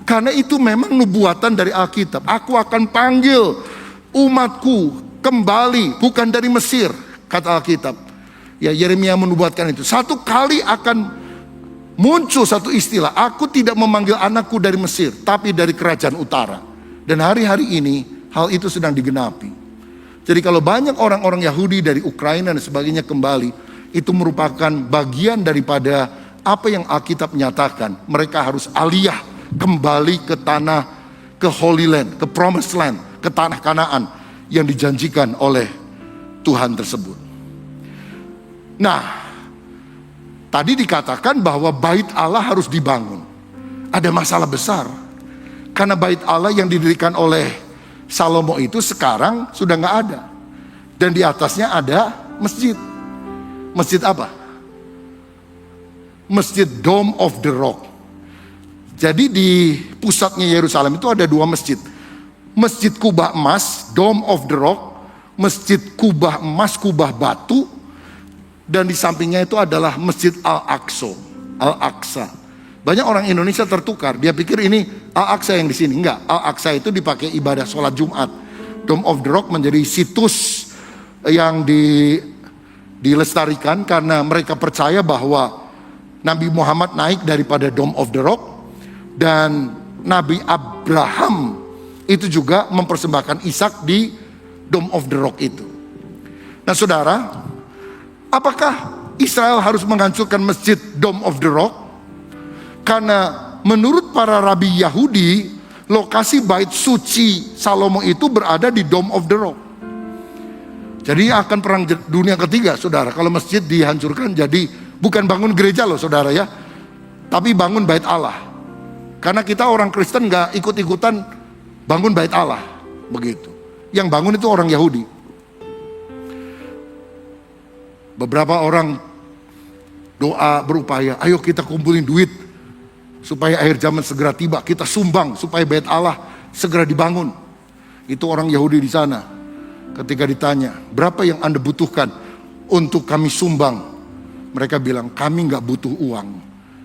Karena itu memang nubuatan dari Alkitab. Aku akan panggil umatku kembali, bukan dari Mesir, kata Alkitab. Ya, Yeremia menubuatkan itu. Satu kali akan muncul satu istilah, aku tidak memanggil anakku dari Mesir, tapi dari kerajaan utara. Dan hari-hari ini hal itu sedang digenapi. Jadi kalau banyak orang-orang Yahudi dari Ukraina dan sebagainya kembali, itu merupakan bagian daripada apa yang Alkitab nyatakan. Mereka harus aliyah kembali ke tanah, ke Holy Land, ke Promised Land, ke tanah Kanaan yang dijanjikan oleh Tuhan tersebut. Nah, tadi dikatakan bahwa bait Allah harus dibangun. Ada masalah besar. Karena bait Allah yang didirikan oleh Salomo itu sekarang sudah nggak ada. Dan di atasnya ada masjid. Masjid apa? Masjid Dome of the Rock. Jadi di pusatnya Yerusalem itu ada dua masjid. Masjid kubah emas, Dome of the Rock. Masjid kubah emas, kubah batu. Dan di sampingnya itu adalah Masjid Al-Aqsa. Banyak orang Indonesia tertukar, dia pikir ini Al-Aqsa yang di sini. Enggak, Al-Aqsa itu dipakai ibadah sholat Jumat. Dome of the Rock menjadi situs yang dilestarikan karena mereka percaya bahwa Nabi Muhammad naik daripada Dome of the Rock, dan Nabi Abraham itu juga mempersembahkan Ishak di Dome of the Rock itu. Nah saudara, apakah Israel harus menghancurkan masjid Dome of the Rock? Karena menurut para rabi Yahudi, lokasi bait suci Salomo itu berada di Dome of the Rock. Jadi akan perang dunia ketiga, saudara, kalau masjid dihancurkan. Jadi bukan bangun gereja loh saudara ya, tapi bangun bait Allah. Karena kita orang Kristen gak ikut-ikutan bangun bait Allah, begitu. Yang bangun itu orang Yahudi. Beberapa orang doa berupaya, ayo kita kumpulin duit supaya akhir zaman segera tiba, kita sumbang supaya bait Allah segera dibangun. Itu orang Yahudi di sana. Ketika ditanya, berapa yang Anda butuhkan untuk kami sumbang? Mereka bilang, kami gak butuh uang,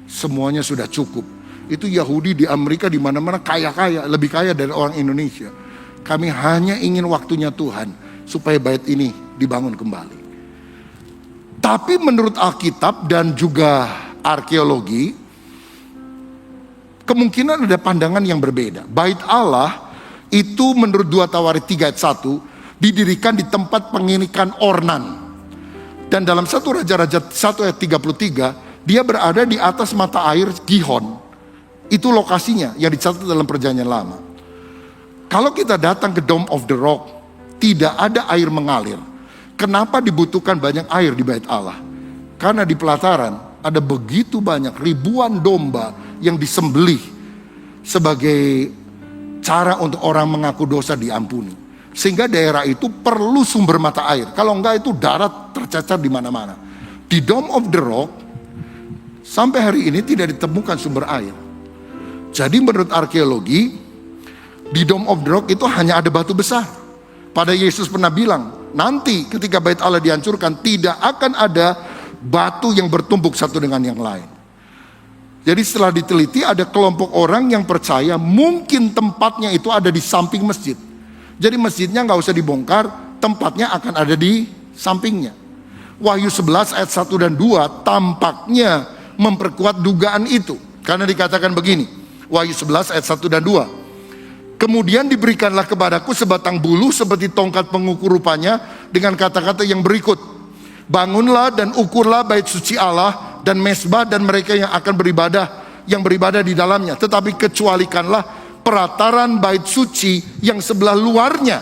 semuanya sudah cukup. Itu Yahudi di Amerika di mana-mana kaya-kaya, lebih kaya dari orang Indonesia. Kami hanya ingin waktunya Tuhan supaya bait ini dibangun kembali. Tapi menurut Alkitab dan juga arkeologi, kemungkinan ada pandangan yang berbeda. Bait Allah itu menurut 2 Tawarit 3 ayat 1 didirikan di tempat penginikan ornan. Dan dalam 1 Raja-Raja 1 ayat 33, dia berada di atas mata air Gihon. Itu lokasinya yang dicatat dalam perjanjian lama. Kalau kita datang ke Dome of the Rock, tidak ada air mengalir. Kenapa dibutuhkan banyak air di bait Allah? Karena di pelataran ada begitu banyak ribuan domba yang disembelih sebagai cara untuk orang mengaku dosa diampuni. Sehingga daerah itu perlu sumber mata air. Kalau enggak itu darat tercecer di mana-mana. Di Dome of the Rock sampai hari ini tidak ditemukan sumber air. Jadi menurut arkeologi, di Dome of the Rock itu hanya ada batu besar. Pada Yesus pernah bilang, nanti ketika bait Allah dihancurkan, tidak akan ada batu yang bertumpuk satu dengan yang lain. Jadi setelah diteliti, ada kelompok orang yang percaya mungkin tempatnya itu ada di samping masjid. Jadi masjidnya nggak usah dibongkar, tempatnya akan ada di sampingnya. Wahyu 11 ayat 1 dan 2 tampaknya memperkuat dugaan itu. Karena dikatakan begini, Wahyu 11 ayat 1 dan 2. Kemudian diberikanlah kepadaku sebatang bulu seperti tongkat pengukur rupanya, dengan kata-kata yang berikut. Bangunlah dan ukurlah bait suci Allah dan mezbah dan mereka yang akan beribadah yang beribadah di dalamnya, tetapi kecualikanlah perataran bait suci yang sebelah luarnya.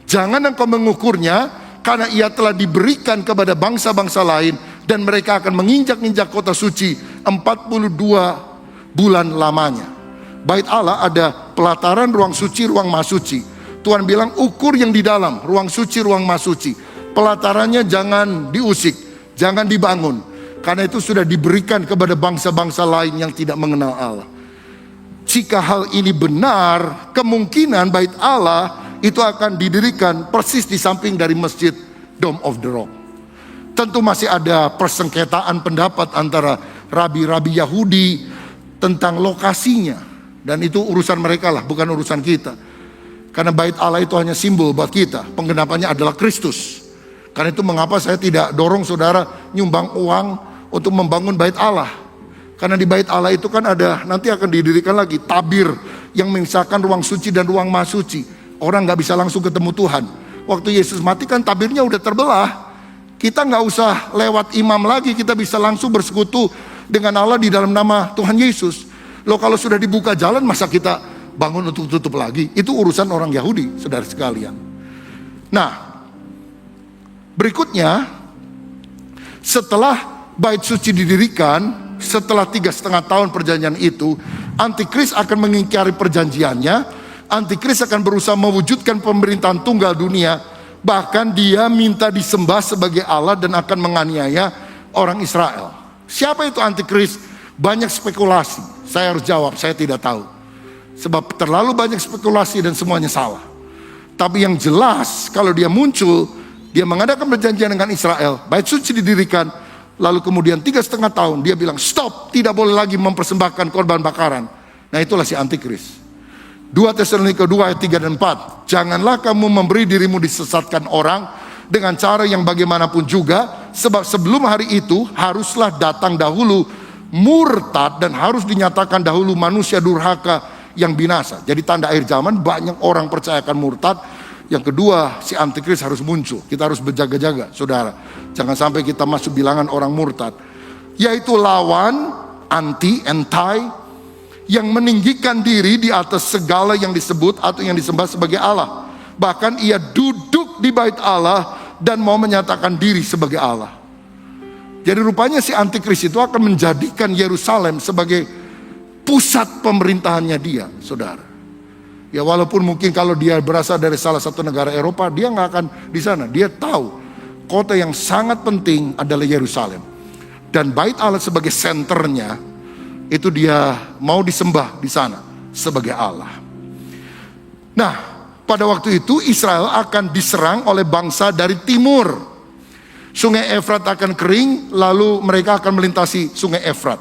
Jangan engkau mengukurnya, karena ia telah diberikan kepada bangsa-bangsa lain, dan mereka akan menginjak-injak kota suci 42 bulan lamanya. Bait Allah ada pelataran, ruang suci, ruang maha suci. Tuhan bilang ukur yang di dalam, ruang suci, ruang maha suci. Pelatarannya jangan diusik, jangan dibangun, karena itu sudah diberikan kepada bangsa-bangsa lain yang tidak mengenal Allah. Jika hal ini benar, kemungkinan bait Allah itu akan didirikan persis di samping dari masjid Dome of the Rock. Tentu masih ada persengketaan pendapat antara rabi-rabi Yahudi tentang lokasinya, dan itu urusan mereka lah, bukan urusan kita. Karena bait Allah itu hanya simbol buat kita, penggenapannya adalah Kristus. Karena itu mengapa saya tidak dorong saudara nyumbang uang untuk membangun bait Allah. Karena di bait Allah itu kan ada, nanti akan didirikan lagi tabir yang memisahkan ruang suci dan ruang maha suci. Orang gak bisa langsung ketemu Tuhan. Waktu Yesus mati kan tabirnya udah terbelah. Kita gak usah lewat imam lagi, kita bisa langsung bersekutu dengan Allah di dalam nama Tuhan Yesus. Loh, kalau sudah dibuka jalan, masa kita bangun untuk tutup lagi? Itu urusan orang Yahudi, saudara sekalian. Nah, berikutnya, setelah bait suci didirikan, setelah 3,5 tahun perjanjian itu, Antikris akan mengingkari perjanjiannya. Antikris akan berusaha mewujudkan pemerintahan tunggal dunia. Bahkan dia minta disembah sebagai Allah dan akan menganiaya orang Israel. Siapa itu Antikris? Banyak spekulasi. Saya harus jawab, saya tidak tahu. Sebab terlalu banyak spekulasi dan semuanya salah. Tapi yang jelas, kalau dia muncul, dia mengadakan perjanjian dengan Israel, bait suci didirikan, lalu kemudian 3,5 tahun dia bilang stop, tidak boleh lagi mempersembahkan korban bakaran. Nah, itulah si Antikris. 2 Tesalonika 2 ayat 3 dan 4. Janganlah kamu memberi dirimu disesatkan orang dengan cara yang bagaimanapun juga, sebab sebelum hari itu haruslah datang dahulu murtad, dan harus dinyatakan dahulu manusia durhaka yang binasa. Jadi tanda akhir zaman, banyak orang percayakan murtad. Yang kedua, si Antikris harus muncul. Kita harus berjaga-jaga, saudara. Jangan sampai kita masuk bilangan orang murtad, yaitu lawan, anti, yang meninggikan diri di atas segala yang disebut atau yang disembah sebagai Allah. Bahkan ia duduk di bait Allah dan mau menyatakan diri sebagai Allah. Jadi rupanya si Antikris itu akan menjadikan Yerusalem sebagai pusat pemerintahannya dia, saudara. Ya, walaupun mungkin kalau dia berasal dari salah satu negara Eropa, dia nggak akan di sana. Dia tahu kota yang sangat penting adalah Yerusalem, dan bait Allah sebagai senternya, itu dia mau disembah di sana sebagai Allah. Nah, pada waktu itu Israel akan diserang oleh bangsa dari timur. Sungai Efrat akan kering, lalu mereka akan melintasi sungai Efrat.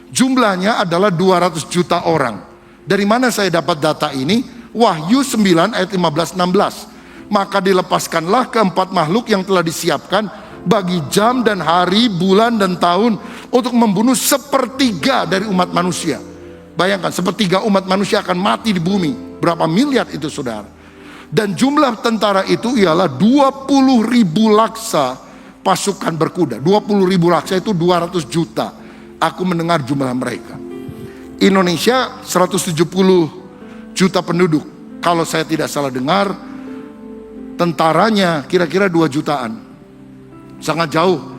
Jumlahnya adalah 200 juta orang. Dari mana saya dapat data ini? Wahyu 9 ayat 15-16. Maka dilepaskanlah keempat makhluk yang telah disiapkan bagi jam dan hari, bulan dan tahun, untuk membunuh sepertiga dari umat manusia. Bayangkan, sepertiga umat manusia akan mati di bumi. Berapa miliar itu, saudara? Dan jumlah tentara itu ialah 20.000 laksa pasukan berkuda. 20.000 laksa itu 200 juta. Aku mendengar jumlah mereka. Indonesia 170 juta penduduk. Kalau saya tidak salah dengar, tentaranya kira-kira 2 jutaan. Sangat jauh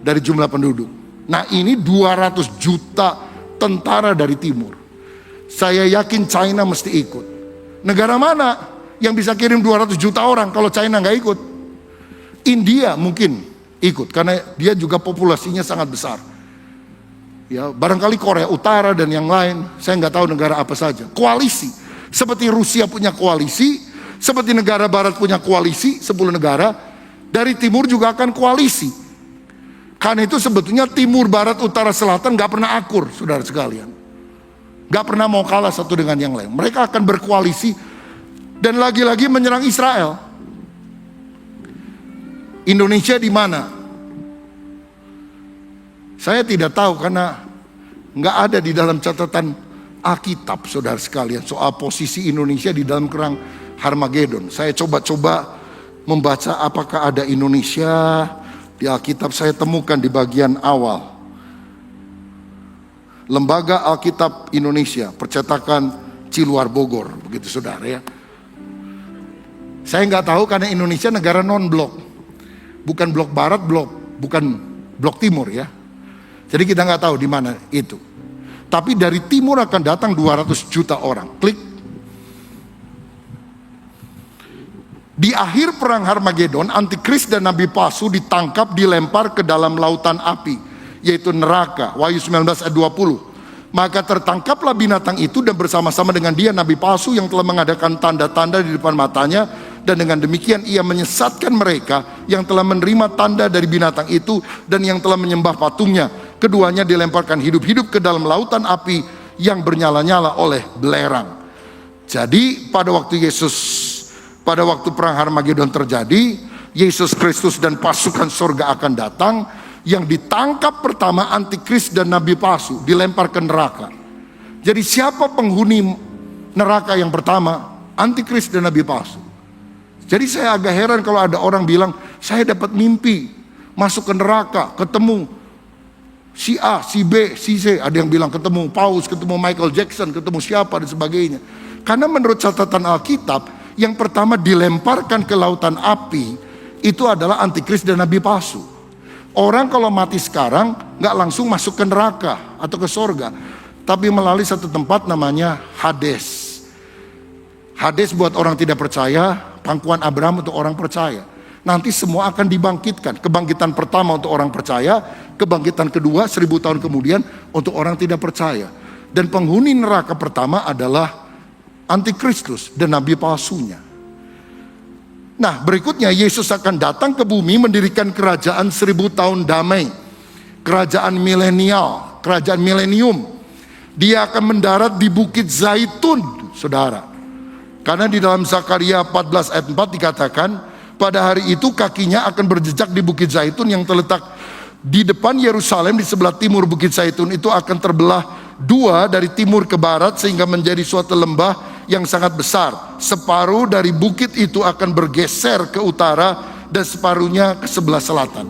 dari jumlah penduduk. Nah, ini 200 juta tentara dari timur. Saya yakin China mesti ikut. Negara mana yang bisa kirim 200 juta orang kalau China nggak ikut? India mungkin ikut, karena dia juga populasinya sangat besar. Ya, barangkali Korea Utara dan yang lain, saya nggak tahu negara apa saja. Koalisi, seperti Rusia punya koalisi, seperti negara Barat punya koalisi, 10 negara. Dari timur juga akan koalisi. Karena itu sebetulnya timur, barat, utara, selatan nggak pernah akur, saudara sekalian. Nggak pernah mau kalah satu dengan yang lain. Mereka akan berkoalisi dan lagi-lagi menyerang Israel. Indonesia di mana? Saya tidak tahu, karena nggak ada di dalam catatan Alkitab, saudara sekalian, soal posisi Indonesia di dalam perang Harmagedon. Saya coba-coba membaca apakah ada Indonesia di Alkitab. Saya temukan di bagian awal. Lembaga Alkitab Indonesia, percetakan Ciluar Bogor, begitu saudara ya. Saya nggak tahu karena Indonesia negara non-blok, bukan blok barat, bukan blok timur ya. Jadi kita nggak tahu di mana itu. Tapi dari timur akan datang 200 juta orang. Klik. Di akhir perang Harmagedon, antikris dan nabi palsu ditangkap, dilempar ke dalam lautan api, yaitu neraka. Wahyu 19 ayat 20. Maka tertangkaplah binatang itu dan bersama-sama dengan dia nabi palsu yang telah mengadakan tanda-tanda di depan matanya, dan dengan demikian ia menyesatkan mereka yang telah menerima tanda dari binatang itu dan yang telah menyembah patungnya. Keduanya dilemparkan hidup-hidup ke dalam lautan api yang bernyala-nyala oleh belerang. Jadi pada waktu perang Harmagedon terjadi, Yesus Kristus dan pasukan surga akan datang. Yang ditangkap pertama antikris dan nabi palsu, dilempar ke neraka. Jadi siapa penghuni neraka yang pertama? Antikris dan nabi palsu. Jadi saya agak heran kalau ada orang bilang, saya dapat mimpi masuk ke neraka, ketemu si A, si B, si C. Ada yang bilang ketemu Paus, ketemu Michael Jackson, ketemu siapa dan sebagainya. Karena menurut catatan Alkitab, yang pertama dilemparkan ke lautan api itu adalah antikris dan nabi palsu. Orang kalau mati sekarang nggak langsung masuk ke neraka atau ke sorga, tapi melalui satu tempat namanya Hades. Hades buat orang tidak percaya, pangkuan Abraham untuk orang percaya. Nanti semua akan dibangkitkan. Kebangkitan pertama untuk orang percaya, kebangkitan kedua 1000 tahun kemudian untuk orang tidak percaya. Dan penghuni neraka pertama adalah antikristus dan nabi palsunya. Nah, berikutnya Yesus akan datang ke bumi mendirikan kerajaan 1000 tahun damai. Kerajaan milenial, kerajaan milenium. Dia akan mendarat di Bukit Zaitun, saudara. Karena di dalam Zakaria 14 ayat 4 dikatakan, pada hari itu kakinya akan berjejak di Bukit Zaitun yang terletak di depan Yerusalem di sebelah timur. Bukit Zaitun itu akan terbelah dua dari timur ke barat sehingga menjadi suatu lembah yang sangat besar. Separuh dari bukit itu akan bergeser ke utara dan separuhnya ke sebelah selatan.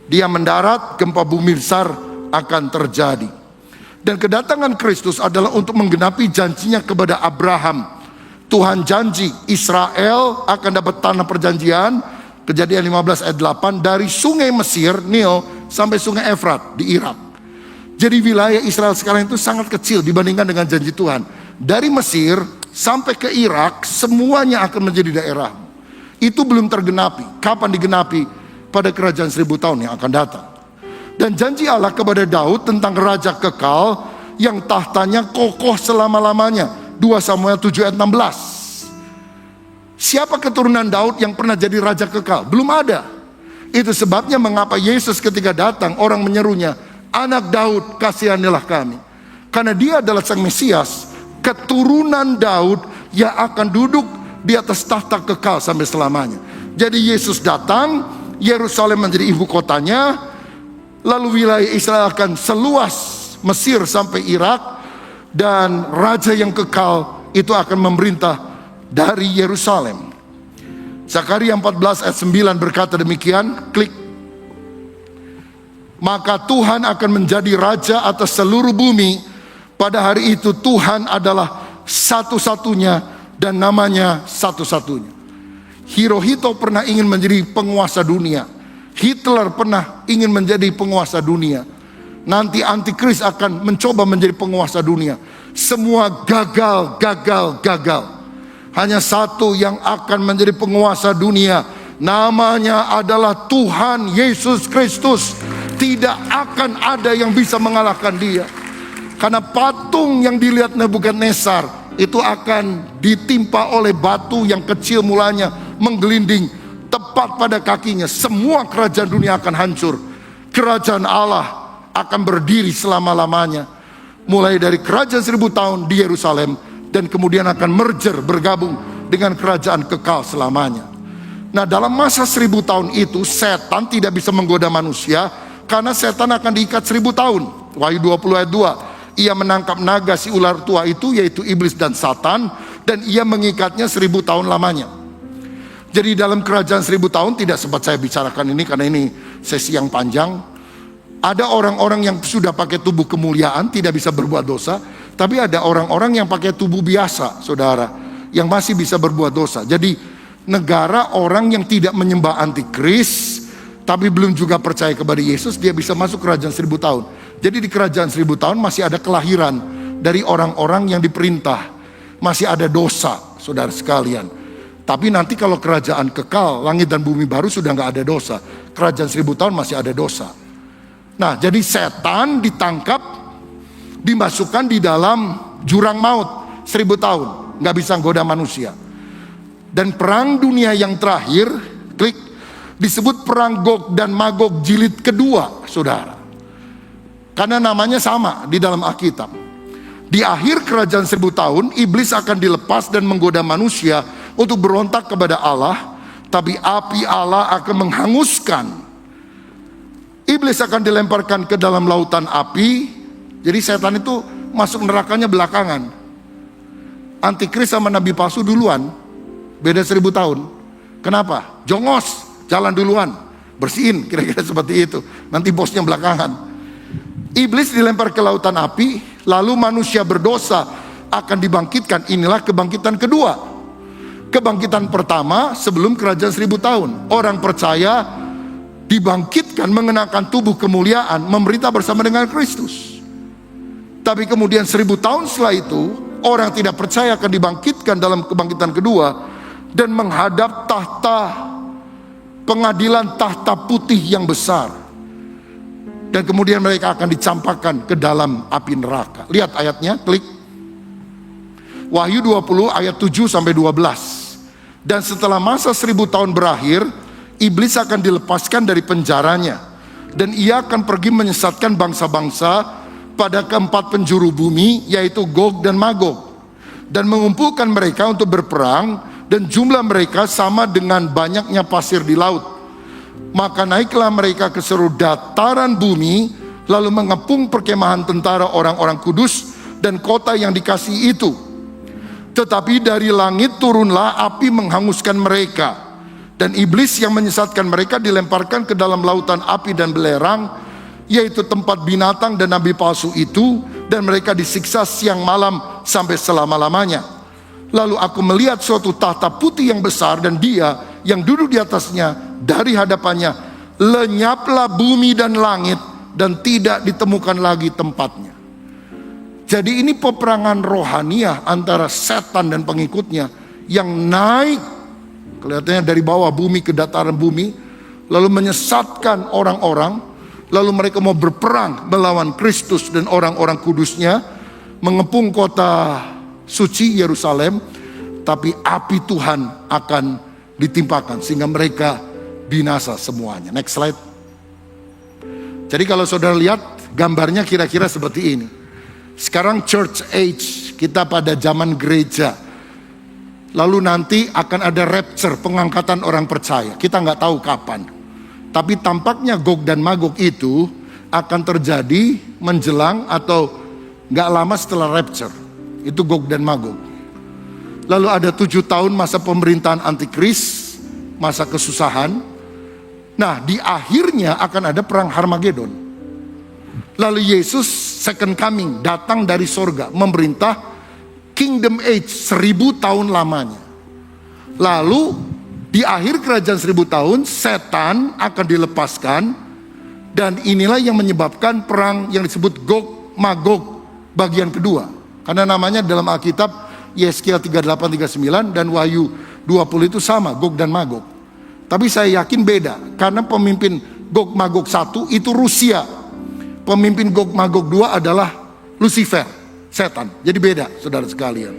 Dia mendarat, gempa bumi besar akan terjadi. Dan kedatangan Kristus adalah untuk menggenapi janjinya kepada Abraham. Tuhan janji Israel akan dapat tanah perjanjian, Kejadian 15 ayat 8, dari sungai Mesir, Nil, sampai sungai Efrat di Irak. Jadi wilayah Israel sekarang itu sangat kecil dibandingkan dengan janji Tuhan. Dari Mesir sampai ke Irak, semuanya akan menjadi daerah. Itu belum tergenapi. Kapan digenapi? Pada kerajaan 1000 tahun yang akan datang. Dan janji Allah kepada Daud tentang raja kekal yang tahtanya kokoh selama-lamanya. 2 Samuel 7 ayat 16. Siapa keturunan Daud yang pernah jadi raja kekal? Belum ada. Itu sebabnya mengapa Yesus ketika datang orang menyerunya, anak Daud kasihanilah kami. Karena dia adalah sang Mesias, keturunan Daud yang akan duduk di atas tahta kekal sampai selamanya. Jadi Yesus datang, Yerusalem menjadi ibu kotanya, lalu wilayah Israel akan seluas Mesir sampai Irak, dan raja yang kekal itu akan memerintah dari Yerusalem. Zakaria 14 ayat 9 berkata demikian, klik. Maka Tuhan akan menjadi raja atas seluruh bumi. Pada hari itu Tuhan adalah satu-satunya dan namanya satu-satunya. Hirohito pernah ingin menjadi penguasa dunia. Hitler pernah ingin menjadi penguasa dunia. Nanti antikris akan mencoba menjadi penguasa dunia. Semua gagal. Hanya satu yang akan menjadi penguasa dunia. Namanya adalah Tuhan Yesus Kristus. Tidak akan ada yang bisa mengalahkan dia. Karena patung yang dilihat Nebukadnezar itu akan ditimpa oleh batu yang kecil mulanya, menggelinding tepat pada kakinya. Semua kerajaan dunia akan hancur. Kerajaan Allah akan berdiri selama-lamanya. Mulai dari kerajaan 1000 tahun di Yerusalem, dan kemudian akan merger, bergabung dengan kerajaan kekal selamanya. Nah, dalam masa 1000 tahun itu setan tidak bisa menggoda manusia, karena setan akan diikat 1000 tahun. Wahyu 20 ayat 2. Ia menangkap naga si ular tua itu, yaitu iblis dan Satan, dan ia mengikatnya 1000 tahun lamanya. Jadi dalam kerajaan 1000 tahun tidak sempat saya bicarakan ini karena ini sesi yang panjang. Ada orang-orang yang sudah pakai tubuh kemuliaan, tidak bisa berbuat dosa. Tapi ada orang-orang yang pakai tubuh biasa, saudara, yang masih bisa berbuat dosa. Jadi negara orang yang tidak menyembah antikris, tapi belum juga percaya kepada Yesus, dia bisa masuk kerajaan 1000 tahun. Jadi di kerajaan 1000 tahun masih ada kelahiran dari orang-orang yang diperintah. Masih ada dosa, saudara sekalian. Tapi nanti kalau kerajaan kekal, langit dan bumi baru sudah nggak ada dosa. Kerajaan 1000 tahun masih ada dosa. Nah, jadi setan ditangkap, dimasukkan di dalam jurang maut 1000 tahun, nggak bisa goda manusia. Dan perang dunia yang terakhir, klik, disebut perang Gog dan Magog jilid kedua, saudara. Karena namanya sama di dalam Alkitab. Di akhir kerajaan 1000 tahun, iblis akan dilepas dan menggoda manusia untuk berontak kepada Allah, tapi api Allah akan menghanguskan. Iblis akan dilemparkan ke dalam lautan api. Jadi setan itu masuk nerakanya belakangan. Antikris sama nabi palsu duluan. Beda 1000 tahun. Kenapa? Jongos, jalan duluan, bersihin, kira-kira seperti itu. Nanti bosnya belakangan. Iblis dilempar ke lautan api, lalu manusia berdosa akan dibangkitkan. Inilah kebangkitan kedua. Kebangkitan pertama sebelum kerajaan 1000 tahun. Orang percaya dibangkitkan mengenakan tubuh kemuliaan, memerintah bersama dengan Kristus. Tapi kemudian 1000 tahun setelah itu, orang tidak percaya akan dibangkitkan dalam kebangkitan kedua dan menghadap tahta pengadilan, tahta putih yang besar. Dan kemudian mereka akan dicampakkan ke dalam api neraka. Lihat ayatnya, klik. Wahyu 20 ayat 7 sampai 12. Dan setelah masa 1000 tahun berakhir, iblis akan dilepaskan dari penjaranya, dan ia akan pergi menyesatkan bangsa-bangsa pada keempat penjuru bumi, yaitu Gog dan Magog, dan mengumpulkan mereka untuk berperang, dan jumlah mereka sama dengan banyaknya pasir di laut. Maka naiklah mereka ke seluruh dataran bumi, lalu mengepung perkemahan tentara orang-orang kudus dan kota yang dikasihi itu. Tetapi dari langit turunlah api menghanguskan mereka. Dan iblis yang menyesatkan mereka dilemparkan ke dalam lautan api dan belerang, yaitu tempat binatang dan nabi palsu itu, dan mereka disiksa siang malam sampai selama-lamanya. Lalu aku melihat suatu tahta putih yang besar, dan dia yang duduk di atasnya, dari hadapannya lenyaplah bumi dan langit, dan tidak ditemukan lagi tempatnya. Jadi ini peperangan rohaniah antara setan dan pengikutnya yang naik, kelihatannya dari bawah bumi ke dataran bumi, lalu menyesatkan orang-orang, lalu mereka mau berperang melawan Kristus dan orang-orang kudusnya, mengepung kota suci Yerusalem, tapi api Tuhan akan ditimpakan sehingga mereka binasa semuanya. Next slide. Jadi kalau saudara lihat gambarnya kira-kira seperti ini. Sekarang church age, kita pada zaman gereja. Lalu nanti akan ada rapture, pengangkatan orang percaya. Kita nggak tahu kapan. Tapi tampaknya Gog dan Magog itu akan terjadi menjelang atau nggak lama setelah rapture. Itu Gog dan Magog. Lalu ada 7 tahun masa pemerintahan antikris, masa kesusahan. Nah, di akhirnya akan ada perang Harmagedon. Lalu Yesus second coming, datang dari sorga, memerintah Kingdom Age 1000 tahun lamanya. Lalu di akhir kerajaan 1000 tahun, setan akan dilepaskan, dan inilah yang menyebabkan perang yang disebut Gog Magog bagian kedua. Karena namanya dalam Alkitab Yeskiel 38-39 dan Wahyu 20 itu sama, Gog dan Magog. Tapi saya yakin beda, karena pemimpin Gog Magog 1 itu Rusia. Pemimpin Gog Magog 2 adalah Lucifer, setan. Jadi beda, saudara sekalian.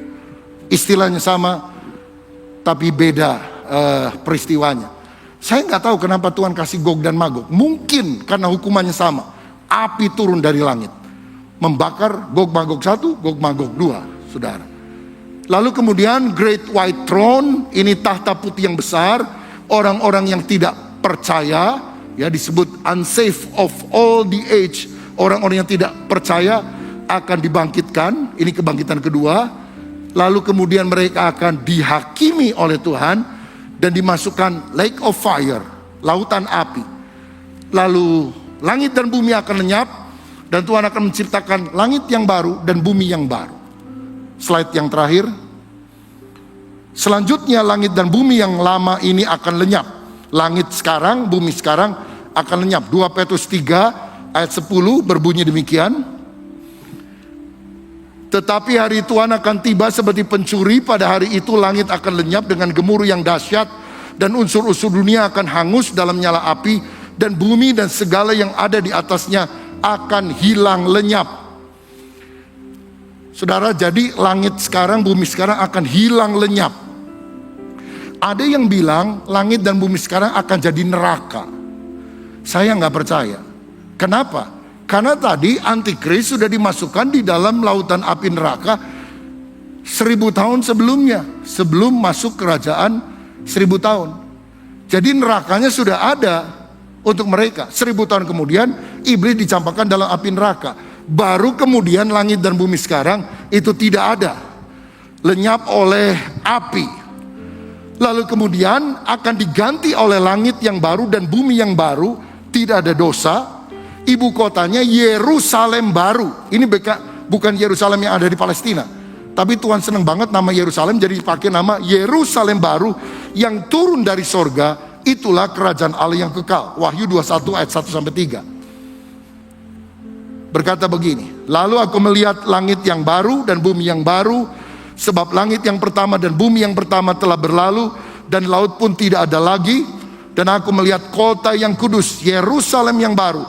Istilahnya sama, tapi beda peristiwanya. Saya nggak tahu kenapa Tuhan kasih Gog dan Magog. Mungkin karena hukumannya sama. Api turun dari langit, membakar Gog Magog 1, Gog Magog 2, saudara. Lalu kemudian Great White Throne, ini tahta putih yang besar. Orang-orang yang tidak percaya, ya disebut unsafe of all the age. Orang-orang yang tidak percaya akan dibangkitkan. Ini kebangkitan kedua. Lalu kemudian mereka akan dihakimi oleh Tuhan dan dimasukkan lake of fire, lautan api. Lalu Langit dan bumi akan lenyap, dan Tuhan akan menciptakan langit yang baru dan bumi yang baru. Slide yang terakhir. Selanjutnya langit dan bumi yang lama ini akan lenyap. Langit sekarang, bumi sekarang akan lenyap. 2 Petrus 3 ayat 10 berbunyi demikian. Tetapi hari Tuhan akan tiba seperti pencuri. Pada hari itu langit akan lenyap dengan gemuruh yang dahsyat, dan unsur-unsur dunia akan hangus dalam nyala api, dan bumi dan segala yang ada di atasnya akan hilang lenyap. Saudara, jadi langit sekarang, bumi sekarang akan hilang lenyap. Ada yang bilang langit dan bumi sekarang akan jadi neraka. Saya nggak percaya. Kenapa? Karena tadi antikris sudah dimasukkan di dalam lautan api neraka 1000 tahun sebelumnya, sebelum masuk kerajaan 1000 tahun. Jadi nerakanya sudah ada untuk mereka. 1000 tahun kemudian iblis dicampakkan dalam api neraka. Baru kemudian langit dan bumi sekarang itu tidak ada, lenyap oleh api. Lalu kemudian akan diganti oleh langit yang baru dan bumi yang baru, tidak ada dosa. Ibu kotanya Yerusalem baru. Ini bukan Yerusalem yang ada di Palestina, tapi Tuhan senang banget nama Yerusalem, jadi dipakai nama Yerusalem baru yang turun dari sorga. Itulah kerajaan Allah yang kekal. Wahyu 21 ayat 1-3 berkata begini. Lalu aku melihat langit yang baru dan bumi yang baru, sebab langit yang pertama dan bumi yang pertama telah berlalu, dan laut pun tidak ada lagi. Dan aku melihat kota yang kudus, Yerusalem yang baru,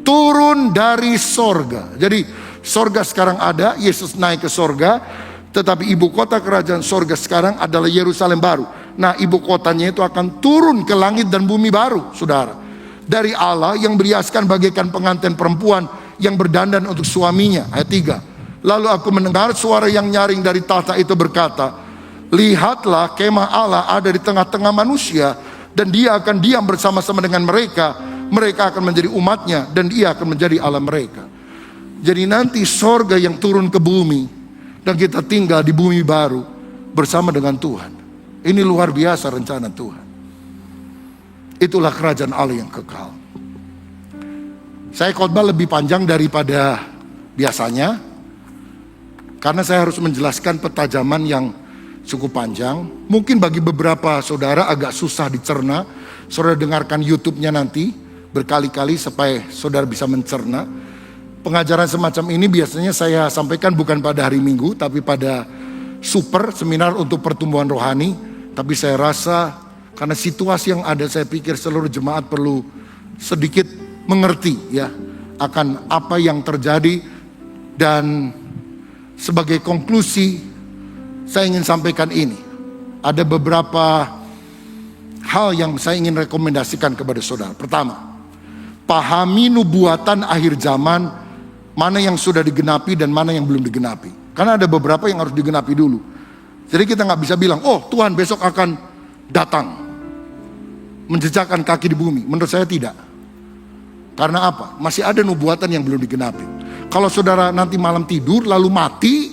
turun dari sorga. Jadi sorga sekarang ada, Yesus naik ke sorga, tetapi ibu kota kerajaan sorga sekarang adalah Yerusalem baru. Nah, ibu kotanya itu akan turun ke langit dan bumi baru, saudara, dari Allah yang beriaskan bagaikan pengantin perempuan yang berdandan untuk suaminya. Ayat 3. Lalu aku mendengar suara yang nyaring dari tahta itu berkata, lihatlah, kemah Allah ada di tengah-tengah manusia, dan dia akan diam bersama-sama dengan mereka. Mereka akan menjadi umatnya, dan dia akan menjadi Allah mereka. Jadi nanti sorga yang turun ke bumi, dan kita tinggal di bumi baru bersama dengan Tuhan. Ini luar biasa rencana Tuhan. Itulah kerajaan Allah yang kekal. Saya khotbah lebih panjang daripada biasanya, karena saya harus menjelaskan petajaman yang cukup panjang. Mungkin bagi beberapa saudara agak susah dicerna. Saudara dengarkan YouTube-nya nanti berkali-kali supaya saudara bisa mencerna. Pengajaran semacam ini biasanya saya sampaikan bukan pada hari Minggu, tapi pada super seminar untuk pertumbuhan rohani. Tapi saya rasa karena situasi yang ada, saya pikir seluruh jemaat perlu sedikit mengerti ya akan apa yang terjadi. Dan sebagai konklusi saya ingin sampaikan ini. Ada beberapa hal yang saya ingin rekomendasikan kepada saudara. Pertama, pahami nubuatan akhir zaman, mana yang sudah digenapi dan mana yang belum digenapi. Karena ada beberapa yang harus digenapi dulu. Jadi kita gak bisa bilang, oh Tuhan besok akan datang menjejakkan kaki di bumi. Menurut saya tidak. Karena apa? Masih ada nubuatan yang belum digenapi. Kalau saudara nanti malam tidur lalu mati,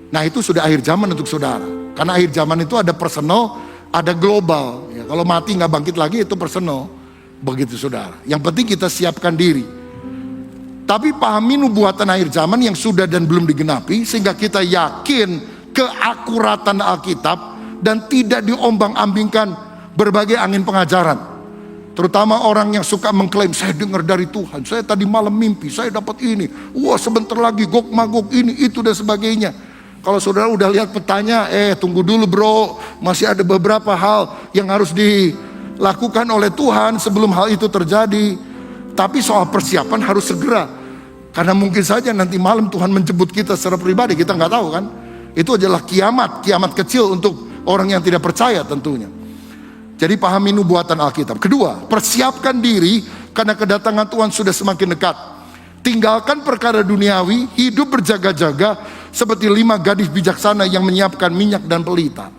nah itu sudah akhir zaman untuk saudara. Karena akhir zaman itu ada personal, ada global ya, kalau mati gak bangkit lagi itu personal. Begitu saudara. Yang penting kita siapkan diri. Tapi pahami nubuatan akhir zaman yang sudah dan belum digenapi, sehingga kita yakin keakuratan Alkitab dan tidak diombang-ambingkan berbagai angin pengajaran. Terutama orang yang suka mengklaim, saya dengar dari Tuhan, saya tadi malam mimpi, saya dapat ini, wah sebentar lagi Gog Magog ini, itu dan sebagainya. Kalau saudara udah lihat petanya, tunggu dulu bro, masih ada beberapa hal yang harus dilakukan oleh Tuhan sebelum hal itu terjadi. Tapi soal persiapan harus segera, karena mungkin saja nanti malam Tuhan menjemput kita secara pribadi, kita nggak tahu kan. Itu adalah kiamat kecil untuk orang yang tidak percaya tentunya. Jadi pahami nubuatan Alkitab. Kedua, persiapkan diri karena kedatangan Tuhan sudah semakin dekat. Tinggalkan perkara duniawi, hidup berjaga-jaga seperti 5 gadis bijaksana yang menyiapkan minyak dan pelita.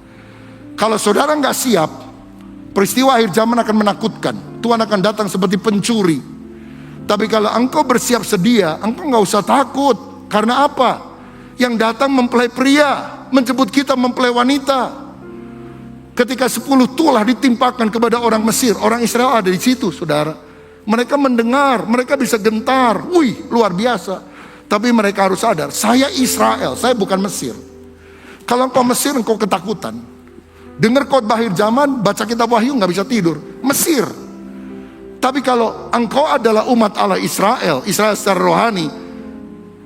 Kalau saudara nggak siap, peristiwa akhir zaman akan menakutkan. Tuhan akan datang seperti pencuri. Tapi kalau engkau bersiap sedia, engkau nggak usah takut. Karena apa? Yang datang mempelai pria, menjemput kita mempelai wanita. Ketika 10 tulah ditimpakan kepada orang Mesir, orang Israel ada di situ, saudara. Mereka mendengar, mereka bisa gentar. Wih, luar biasa. Tapi mereka harus sadar, saya Israel, saya bukan Mesir. Kalau engkau Mesir, engkau ketakutan. Dengar khotbah akhir zaman, baca kitab Wahyu nggak bisa tidur. Mesir. Tapi kalau engkau adalah umat Allah Israel, Israel secara rohani,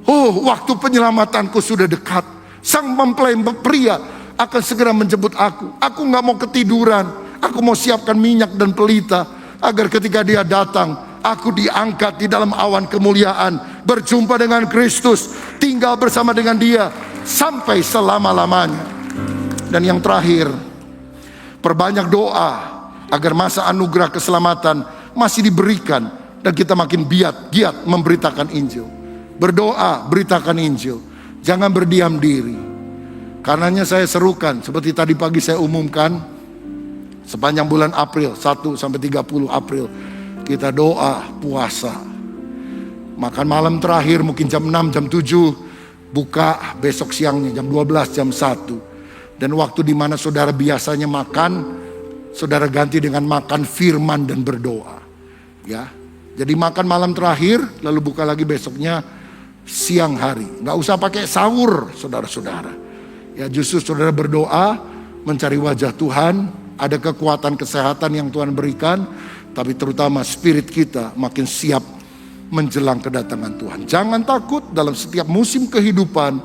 oh, waktu penyelamatanku sudah dekat. Sang mempelai pria akan segera menjemput aku. Aku nggak mau ketiduran. Aku mau siapkan minyak dan pelita agar ketika dia datang, aku diangkat di dalam awan kemuliaan, berjumpa dengan Kristus, tinggal bersama dengan dia sampai selama-lamanya. Dan yang terakhir, perbanyak doa agar masa anugerah keselamatan masih diberikan dan kita makin giat memberitakan Injil. Berdoa, beritakan Injil. Jangan berdiam diri. Karenanya saya serukan, seperti tadi pagi saya umumkan, sepanjang bulan April, 1 sampai 30 April, kita doa, puasa. Makan malam terakhir mungkin jam 6, jam 7, buka besok siangnya jam 12, jam 1. Dan waktu di mana saudara biasanya makan, saudara ganti dengan makan firman dan berdoa. Ya, jadi makan malam terakhir, lalu buka lagi besoknya siang hari. Nggak usah pakai sahur, saudara-saudara. Ya, justru saudara berdoa, mencari wajah Tuhan, ada kekuatan kesehatan yang Tuhan berikan, tapi terutama spirit kita makin siap menjelang kedatangan Tuhan. Jangan takut, dalam setiap musim kehidupan,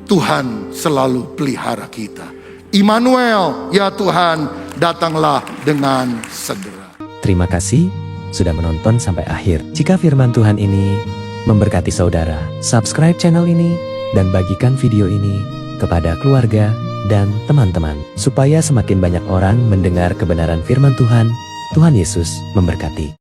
Tuhan selalu pelihara kita. Immanuel, ya Tuhan, datanglah dengan segera. Terima kasih sudah menonton sampai akhir. Jika firman Tuhan ini memberkati saudara, subscribe channel ini dan bagikan video ini kepada keluarga dan teman-teman, supaya semakin banyak orang mendengar kebenaran firman Tuhan. Tuhan Yesus memberkati.